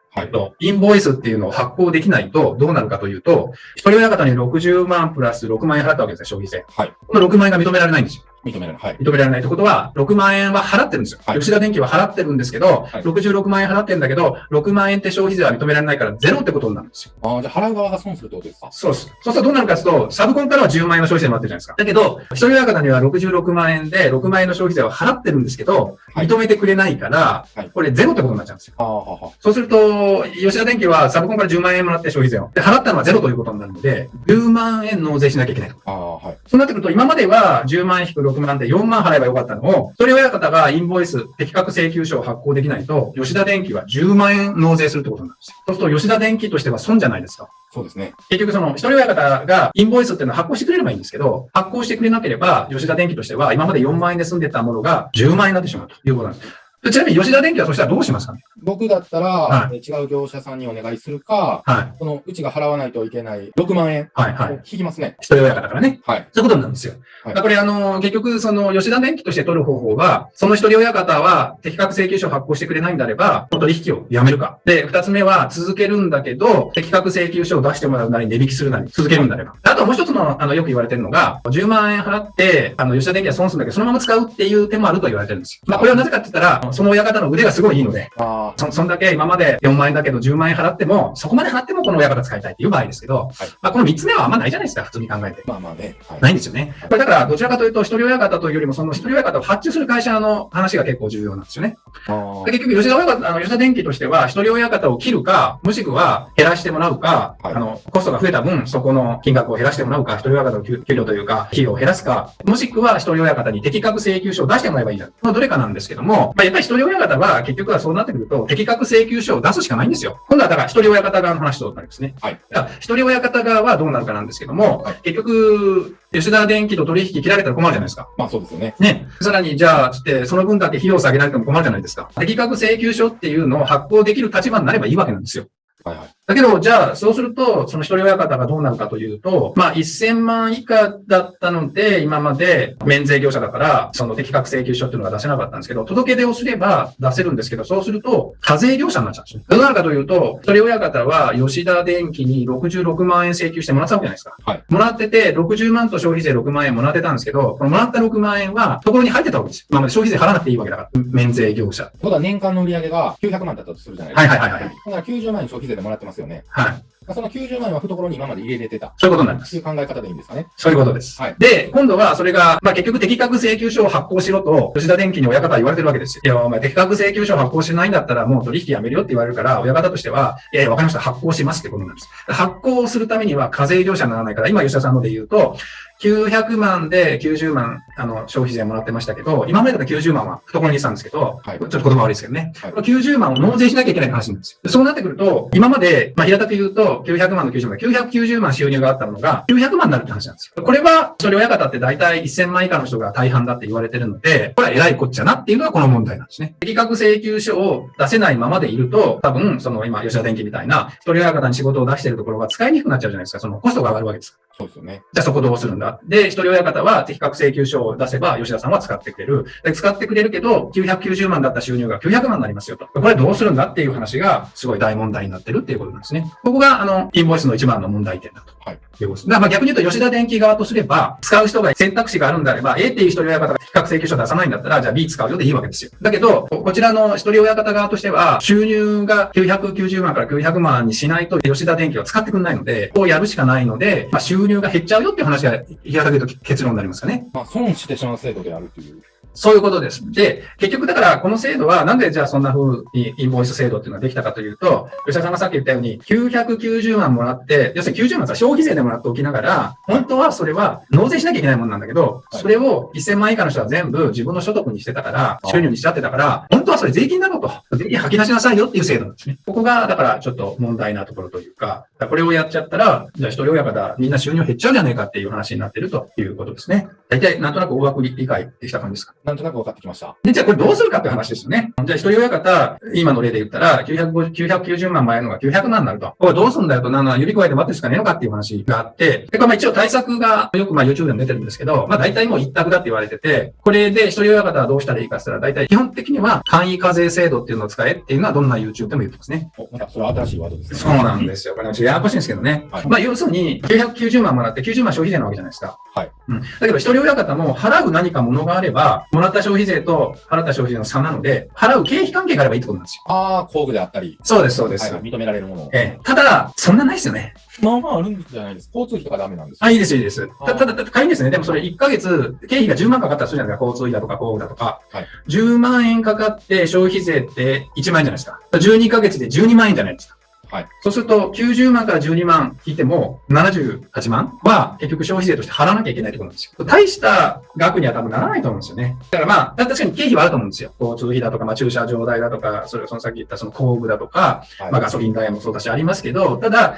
インボイスっていうのを発行できないとどうなるかというと、一人親方に60万プラス6万円払ったわけですよ、消費税。はい。この6万円が認められないんですよ。認められない。はい。認められないってことは、6万円は払ってるんですよ。はい。吉田電機は払ってるんですけど、はい、66万円払ってるんだけど、6万円って消費税は認められないからゼロってことになるんですよ。ああ、じゃあ払う側が損するってことですか？そうです。そうするとどうなるかというと、サブコンからは10万円の消費税もらってるじゃないですか。だけど、一人親方には66万円で6万円の消費税を払ってるんですけど、はい、認めてくれないから、はい、これゼロってことになっちゃうんですよ。そうすると、吉田電機はサブコンから10万円もらって消費税を。で、払ったのはゼロということになるので、10万円納税しなきゃいけないと。はい。そうなってくると、今までは10万引く6万で4万払えばよかったのを、一人親方がインボイス、適格請求書を発行できないと、吉田電機は10万円納税するってことなんですよ。そうすると、吉田電機としては損じゃないですか。そうですね。結局その、一人親方がインボイスっていうのを発行してくれればいいんですけど、発行してくれなければ、吉田電機としては、今まで4万円で済んでたものが10万円になってしまうということなんです。ちなみに吉田電機はそしたらどうしますかね？僕だったら、違う業者さんにお願いするか、このうちが払わないといけない6万円を引きますね。一人親方からね。そういうことになるんですよ。これ結局その吉田電機として取る方法は、その一人親方は適格請求書を発行してくれないんであれば、取引をやめるか。で、二つ目は続けるんだけど、適格請求書を出してもらうなり値引きするなり続けるんだれば。あともう一つのよく言われてるのが、10万円払って、吉田電機は損するんだけど、そのまま使うっていう手もあると言われてるんですよ。これはなぜかって言ったら、その親方の腕がすごいいいので、あそんだけ今まで4万円だけど10万円払っても、そこまで払ってもこの親方使いたいっていう場合ですけど、まあこの3つ目はあんまないじゃないですか、普通に考えて。まあまあね。はい。ないんですよね。これだから、どちらかというと、一人親方というよりも、その一人親方を発注する会社の話が結構重要なんですよね。あで結局、吉田電機としては、一人親方を切るか、もしくは減らしてもらうか、はいコストが増えた分、そこの金額を減らしてもらうか、一人親方の給料というか、費用を減らすか、もしくは一人親方に適格請求書を出してもらえばいいじゃん。まあ、どれかなんですけども、まあ、やっぱり一人親方は、結局はそうなってくると、適格請求書を出すしかないんですよ。今度はだから、一人親方側の話となりますね。はい。だから一人親方側はどうなるかなんですけども、結局、吉田電機と取引切られたら困るじゃないですか。まあそうですよね。ね。さらに、じゃあ、つって、その分だけ費用を下げられても困るじゃないですか。適格請求書っていうのを発行できる立場になればいいわけなんですよ。はいはい。だけど、じゃあ、そうすると、その一人親方がどうなるかというと、まあ、1000万以下だったので、今まで免税業者だから、その適格請求書っていうのが出せなかったんですけど、届け出をすれば出せるんですけど、そうすると、課税業者になっちゃうんですよ。どうなるかというと、一人親方は吉田電機に66万円請求してもらったわけじゃないですか。はい。もらってて、60万と消費税6万円もらってたんですけど、このもらった6万円は、ところに入ってたわけですよ。今まで消費税払わなくていいわけだから、免税業者。ただ年間の売り上げが900万だったとするじゃないですか。はいはいはいはい。だから90万円消費税でもらってますよね。はい。その90万円は懐に今まで入れれてた。そういうことになりますという。考え方でいいんですかね。そういうことです。はいで、今度はそれが、まあ結局適格請求書を発行しろと、吉田電機に親方は言われてるわけですよ。いや、お前適格請求書を発行しないんだったらもう取引やめるよって言われるから、親方としては、わかりました、発行しますってことなんです。発行するためには課税業者にならないから、今吉田さんので言うと、900万で90万、消費税もらってましたけど、今までだったら90万は懐に入れてたんですけど、はいちょっと言葉悪いですけどね。はいこの90万を納税しなきゃいけない話なんですよ。そうなってくると、今まで、まあ平たく言うと、900万の90万、990万収入があったのが、900万になるって話なんですよ。これは、一人親方って大体1000万以下の人が大半だって言われてるので、これは偉いこっちゃなっていうのがこの問題なんですね。適格請求書を出せないままでいると、多分、その今、吉田電機みたいな、一人親方に仕事を出しているところが使いにくくなっちゃうじゃないですか。そのコストが上がるわけです。そうですよね。じゃあそこどうするんだ。で、一人親方は適格請求書を出せば、吉田さんは使ってくれる。で使ってくれるけど、990万だった収入が900万になりますよと。これどうするんだっていう話が、すごい大問題になってるっていうことなんですね。ここが、インボイスの一番の問題点だと。はい。いうことです。だからまあ逆に言うと、吉田電機側とすれば、使う人が選択肢があるんであれば、A っていう一人親方が適格請求書を出さないんだったら、じゃあ B 使うよでいいわけですよ。だけど、こちらの一人親方側としては、収入が990万から900万にしないと、吉田電機は使ってくれないので、こうやるしかないので、まあ収入が減っちゃうよっていう話が、平たく言うと結論になりますかね。まあ損してしまう制度であるという。そういうことです。で、結局だからこの制度はなんでじゃあそんな風にインボイス制度っていうのができたかというと、吉田さんがさっき言ったように990万もらって、要するに90万は消費税でもらっておきながら、本当はそれは納税しなきゃいけないもんなんだけど、それを1000万以下の人は全部自分の所得にしてたから、収入にしちゃってたから、本当はそれ税金だろうと。税金吐き出しなさいよっていう制度なんですね。ここがだからちょっと問題なところというか、これをやっちゃったら、じゃあ一人親方みんな収入減っちゃうじゃねえかっていう話になってるということですね。大体なんとなく大枠理解できた感じですか。なんとなく分かってきました。で、じゃあこれどうするかっていう話ですよね。じゃあ一人親方、今の例で言ったら、990万前のが900万になると。これどうするんだよと、指加えて待ってしかねえのかっていう話があって、で、これまあ一応対策がよくYouTube でも出てるんですけど、まあ大体もう一択だって言われてて、これで一人親方はどうしたらいいかって言ったら、大体基本的には簡易課税制度っていうのを使えっていうのはどんな YouTube でも言ってますね。またそれは新しいワードですね。そうなんですよ。これはややこしいんですけどね。はいまあ要するに、990万もらって90万消費税なわけじゃないですか。はい。うん。だけど一人親方も払う何かものがあれば、もらった消費税と払った消費税の差なので、払う経費関係があればいいってことなんですよ。ああ、工具であったり。そうです、そうです。はい、認められるもの。ただ、そんなないですよね。まあまああるんじゃないですか。交通費とかダメなんですか。あ、いいです、いいです。あーただ、仮にですね、でもそれ1ヶ月、経費が10万かかったらするじゃないですか。交通費だとか、工具だとか。はい。 10万円かかって消費税って1万円じゃないですか。12ヶ月で12万円じゃないですか。はい。そうすると、90万から12万引いても、78万は結局消費税として払わなきゃいけないところなんですよ。大した額には多分ならないと思うんですよね。だからまあ、確かに経費はあると思うんですよ。交通費だとか、まあ駐車場代だとか、そのさっき言ったその工具だとか、はいまあガソリン代もそうだしありますけど、ただ、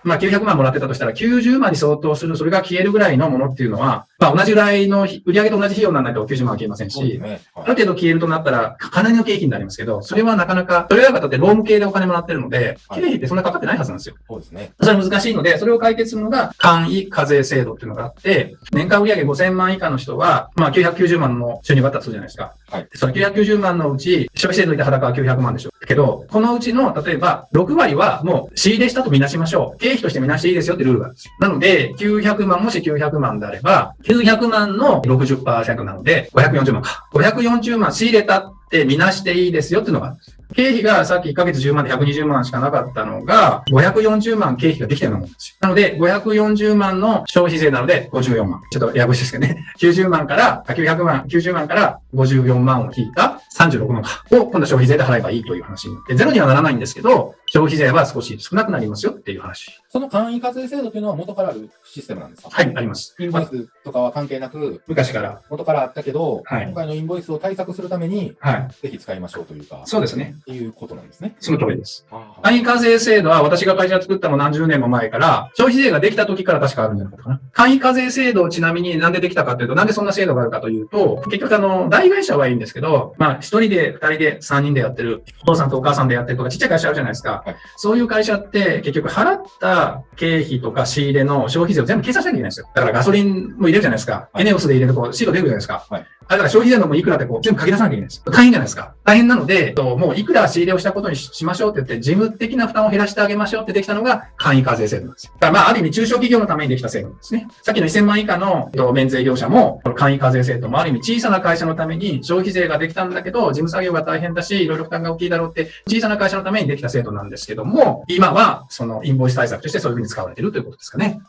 まあ900万もらってたとしたら90万に相当する、それが消えるぐらいのものっていうのは、まあ同じぐらいの売上と同じ費用にならないと90万は消えませんし、そうですね。ある程度消えるとなったら、かなりの経費になりますけど、それはなかなか、それら方って労務系でお金もらってるので、経費費ってそんなかかってないはずなんですよ。そうですね。それ難しいので、それを解決するのが簡易課税制度っていうのがあって、年間売上5000万以下の人は、まあ990万の収入があったとするじゃないですか。はい。その990万のうち、消費税抜いた裸は900万でしょ。けど、このうちの、例えば、6割はもう仕入れしたとみなしましょう。経費としてみなしていいですよってルールがあるんですよ。なので、900万、もし900万であれば、900万の 60% なので、540万か。540万仕入れたってみなしていいですよっていうのがあるんです。経費がさっき1ヶ月10万で120万しかなかったのが、540万経費ができたようなもんですよ。なので、540万の消費税なので54万。ちょっとややこしいですけどね。90万から54万を引いた36万かを今度は消費税で払えばいいという話になって、ゼロにはならないんですけど、消費税は少し少なくなりますよっていう話。その簡易課税制度というのは元からあるシステムなんですか？はい、あります。インボイスとかは関係なく、昔から。元からあったけど、はい今回のインボイスを対策するために、はい。ぜひ使いましょうというか、そうですね。っていうことなんですね。その通りです。あ簡易課税制度は私が会社作ったの何十年も前から、消費税ができた時から確かあるんじゃないかな。簡易課税制度ちなみになんでできたかというと、なんでそんな制度があるかというと、結局大会社はいいんですけど、まあ一人で二人で三人でやってる、お父さんとお母さんでやってるとかちっちゃい会社あるじゃないですか。はいそういう会社って結局払った経費とか仕入れの消費税を全部計算しなきゃいけないんですよ。だからガソリンも入れるじゃないですか。エネオスで入れるとシート出るじゃないですか。はいだから消費税のもいくらって全部書き出さなきゃいけないんですよ。大変じゃないですか。大変なので、もういくら仕入れをしたことにしましょうって言って、事務的な負担を減らしてあげましょうってできたのが簡易課税制度なんですよ。だからまあ、ある意味中小企業のためにできた制度なんですね。さっきの1000万以下の免税業者も、この簡易課税制度もある意味小さな会社のために消費税ができたんだけど、事務作業が大変だし、いろいろ負担が大きいだろうって、小さな会社のためにできた制度なんですけども、今はそのインボイス対策としてそういうふうに使われているということですかね。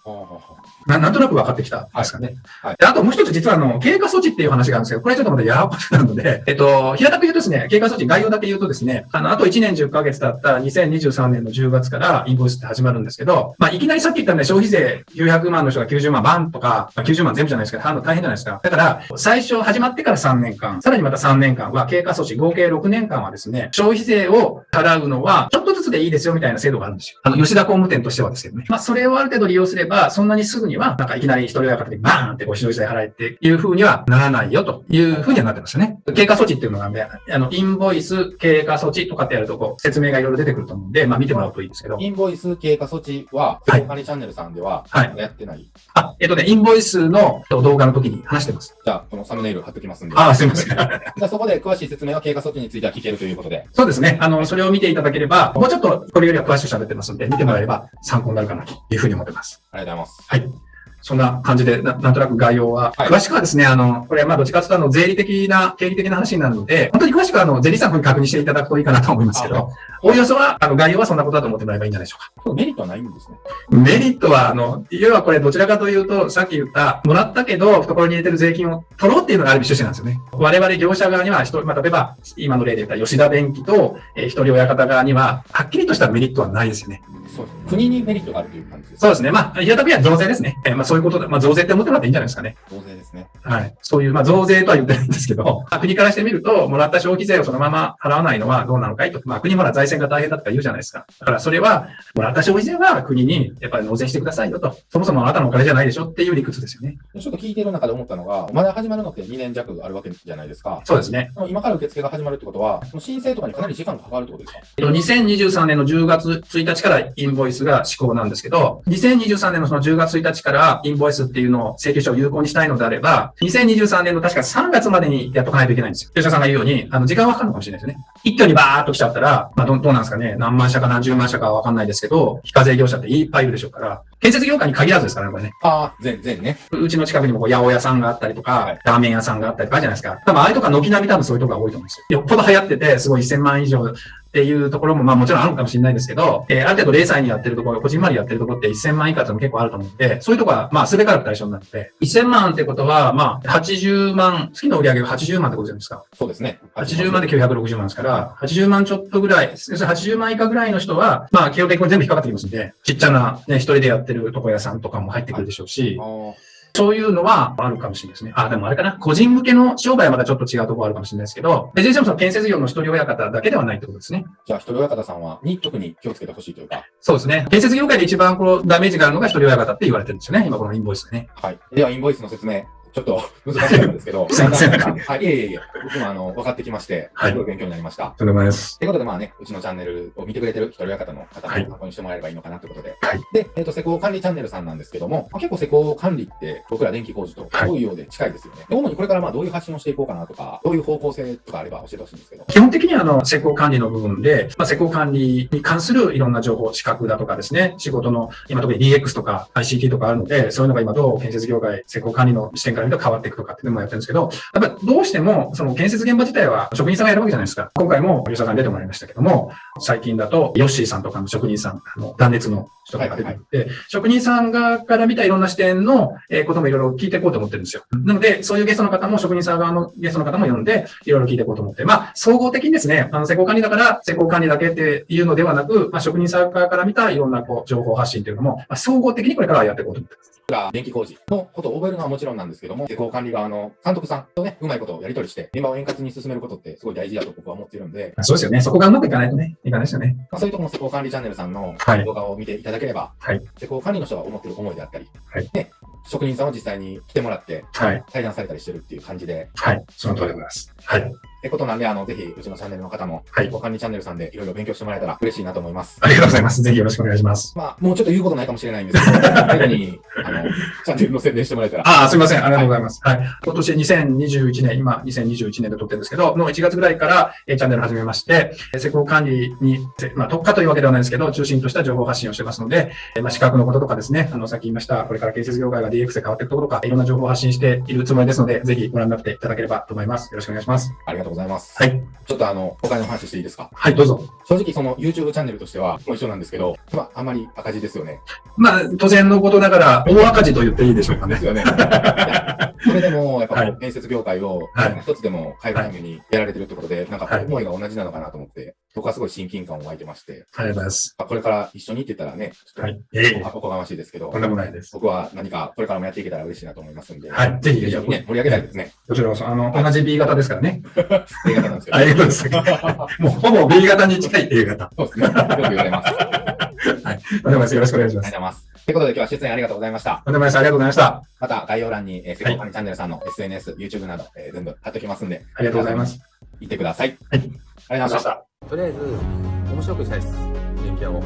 なんとなく分かってきたですかね。はいであともう一つ実は経過措置っていう話があるんですけど、これちょっとまたややこしくなるので、平たく言うとですね、経過措置概要だけ言うとですね、あと1年10ヶ月経った2023年の10月からインボイスって始まるんですけど、まあ、いきなりさっき言ったんで消費税900万の人が90万バンとか、まあ、90万全部じゃないですけど、払うの大変じゃないですか。だから、最初始まってから3年間、さらにまた3年間は経過措置、合計6年間はですね、消費税を払うのはちょっとずつでいいですよみたいな制度があるんですよ。吉田工務店としてはですけどね。まあ、それをある程度利用すれば、そんなにすぐには、なんかいきなり一人親方でバーンって消費税払えっていう風にはならないよという風にはなってますよね。経過措置っていうのがね、インボイス経過措置とかってやると説明がいろいろ出てくると思うんで、まあ見てもらうといいですけど。インボイス経過措置は、はいお金チャンネルさんでは、はいやってない。インボイスの動画の時に話してます。じゃあ、このサムネイル貼っておきますんで。すいません。じゃあ、そこで詳しい説明は経過措置については聞けるということで。そうですね。それを見ていただければ、もうちょっとこれよりは詳しく喋ってますので、見てもらえれば参考になるかなというふうに思ってます。ありがとうございます。はい。そんな感じで、なんとなく概要は、はい詳しくはですね、これまあどっちかというと税理的な、経理的な話になるので、本当に詳しくは税理士さんの方に確認していただくといいかなと思いますけど、おおよそは、概要はそんなことだと思ってもらえばいいんじゃないでしょうか。メリットはないんですね。メリットは、要はこれどちらかというと、さっき言った、もらったけど、懐に入れてる税金を取ろうっていうのがある意味趣旨なんですよね。我々業者側には、まあ、例えば、今の例で言った吉田電機と、一人親方側には、はっきりとしたメリットはないですよね。そうです。国にメリットがあるという感じです。そうですね。まあ、平たく言えば増税ですね。まあそういうことで、まあ増税って思ってもらっていいんじゃないですかね。増税ですね。はい。そういう、まあ増税とは言ってないんですけど、国からしてみると、もらった消費税をそのまま払わないのはどうなのかいと。まあ国も財政が大変だとか言うじゃないですか。だからそれは、もらった消費税は国にやっぱり納税してくださいよと。そもそもあなたのお金じゃないでしょっていう理屈ですよね。ちょっと聞いてる中で思ったのが、まだ始まるのって2年弱あるわけじゃないですか。そうですね。今から受付が始まるってことは、申請とかにかなり時間がかかるってことですか？2023年の10月1日からインボイスが施行なんですけど、2023年のその10月1日からインボイスっていうのを請求書を有効にしたいのであれば、2023年の確か3月までにやっとかないといけないんですよ。業者さんが言うように、時間はかかるのかもしれないですよね。一挙にバーっと来ちゃったら、まあどうなんですかね。何万社か何十万社かはわかんないですけど、非課税業者っていっぱいいるでしょうから、建設業界に限らずですからね、これね。ああ、全ね。うちの近くにも八百屋さんがあったりとか、はいラーメン屋さんがあったりとかあるじゃないですか。多分ああいうとこは軒並み多分そういうとこが多いと思うんですよ。よっぽど流行ってて、すごい1000万以上っていうところもまあもちろんあるのかもしれないですけど、ある程度零細にやってるところ、こじんまりやってるところって1000万以下ってのも結構あると思うんで、そういうところはまあすべからく対象になって、1000万ってことはまあ80万、月の売り上げが80万ってことじゃないですか。そうですね。80万で960万ですから、80万ちょっとぐらい、要するに80万以下ぐらいの人は、まあ基本的に全部引っかかってきますんで、ちっちゃなね、一人でやってる床屋さんとかも入ってくるでしょうし、そういうのはあるかもしれないですね。でもあれかな。個人向けの商売はまたちょっと違うところあるかもしれないですけど、別にその建設業の一人親方だけではないってことですね。じゃあ、一人親方さんに特に気をつけてほしいというか。そうですね。建設業界で一番ダメージがあるのが一人親方って言われてるんですよね。今このインボイスでね。はい。では、インボイスの説明、ちょっと難しいんですけど、すいませんはい、いえいえいえ、僕も分かってきまして、はいすごい勉強になりました。とんでもないです。ということで、まあね、うちのチャンネルを見てくれてる一人親方の方はいも参考にしてもらえればいいのかなということで。はいで、施工管理チャンネルさんなんですけども、結構施工管理って僕ら電気工事とどういうようで近いですよね。主にこれからまあどういう発信をしていこうかなとか、どういう方向性とかあれば教えてほしいんですけど。基本的には施工管理の部分で、施工管理に関するいろんな情報、資格だとかですね、仕事の、今特に DX とか ICT とかあるので、そういうのが今どう建設業界、施工管理の視点から見ると変わっていくとかっていうのもやってるんですけど、やっぱりどうしても、その建設現場自体は職人さんがやるわけじゃないですか。今回も吉田さん出てもらいましたけども、最近だとヨッシーさんとかの職人さん、断熱の人が出てきて、職人さん側から見たいろんな視点のこともいろいろ聞いていこうと思ってるんですよ。なので、そういうゲストの方も職人さん側のゲストの方も呼んで、いろいろ聞いていこうと思って、総合的にですね、施工管理だから施工管理だけっていうのではなく、職人さん側から見たいろんな情報発信というのも、総合的にこれからはやっていこうと思ってます。電気工事のことを覚えるのはもちろんなんですけども、施工管理側の監督さんとね、うまいことをやり取りして、現場を円滑に進めることってすごい大事だと僕は思っているんで、そうですよね。そこがうまくいかないとね、いかないですよね。そういうところの施工管理チャンネルさんのはい動画を見ていただければ、はい。施工管理の人が思っている思いであったり、はいね、職人さんを実際に来てもらって、はい。対談されたりしてるっていう感じで、はい。その通りでございます。はい。ってことなんで、ぜひ、うちのチャンネルの方も、はい施工管理チャンネルさんでいろいろ勉強してもらえたら嬉しいなと思います。ありがとうございます。ぜひよろしくお願いします。もうちょっと言うことないかもしれないんですけど、最後に、チャンネルの宣伝してもらえたら。ああ、すみません。ありがとうございます。はい。今年2021年、今2021年で撮ってるんですけど、の1月ぐらいからチャンネル始めまして、施工管理に、特化というわけではないですけど、中心とした情報発信をしてますので、資格のこととかですね、さっき言いました、これから建設業界が DX で変わっていくところとか、いろんな情報を発信しているつもりですので、ぜひご覧になっていただければと思います。よろしくお願いします。ありがとうございます。はい。ちょっとお金の話していいですか？はい、どうぞ。正直その YouTube チャンネルとしてはもう一緒なんですけど、あんまり赤字ですよね。当然のことながら、大赤字と言っていいでしょうかねです。よね。それでも、やっぱはい建設業界をはい一つでも変えるためにやられてるってことで、なんかはい思いが同じなのかなと思って、僕はすごい親近感を湧いてまして、ありがとうございます。これから一緒にって言ったらね、ちょっはい。とおこがましいですけどとん、でもないです。僕は何かこれからもやっていけたら嬉しいなと思いますんで、はい。ぜひ、一緒にね、盛り上げたいですね。こちらこそ、同じ B 型ですからね。 A 型なんですけど。ありがとうございます。もう、ほぼ B 型に近い A 型。そうですね。よく言われます。はい。とんでもないです。よろしくお願いします。ありがとうございます。ということで今日は出演ありがとうございました。とんでもないです。ありがとうございました。また概要欄に、施工管理チャンネルさんの SNS、YouTube など、全部貼っておきますんで、ありがとうございます。行ってください。はい。ありがとうございました。とりあえず、面白くしたいです。電気屋を。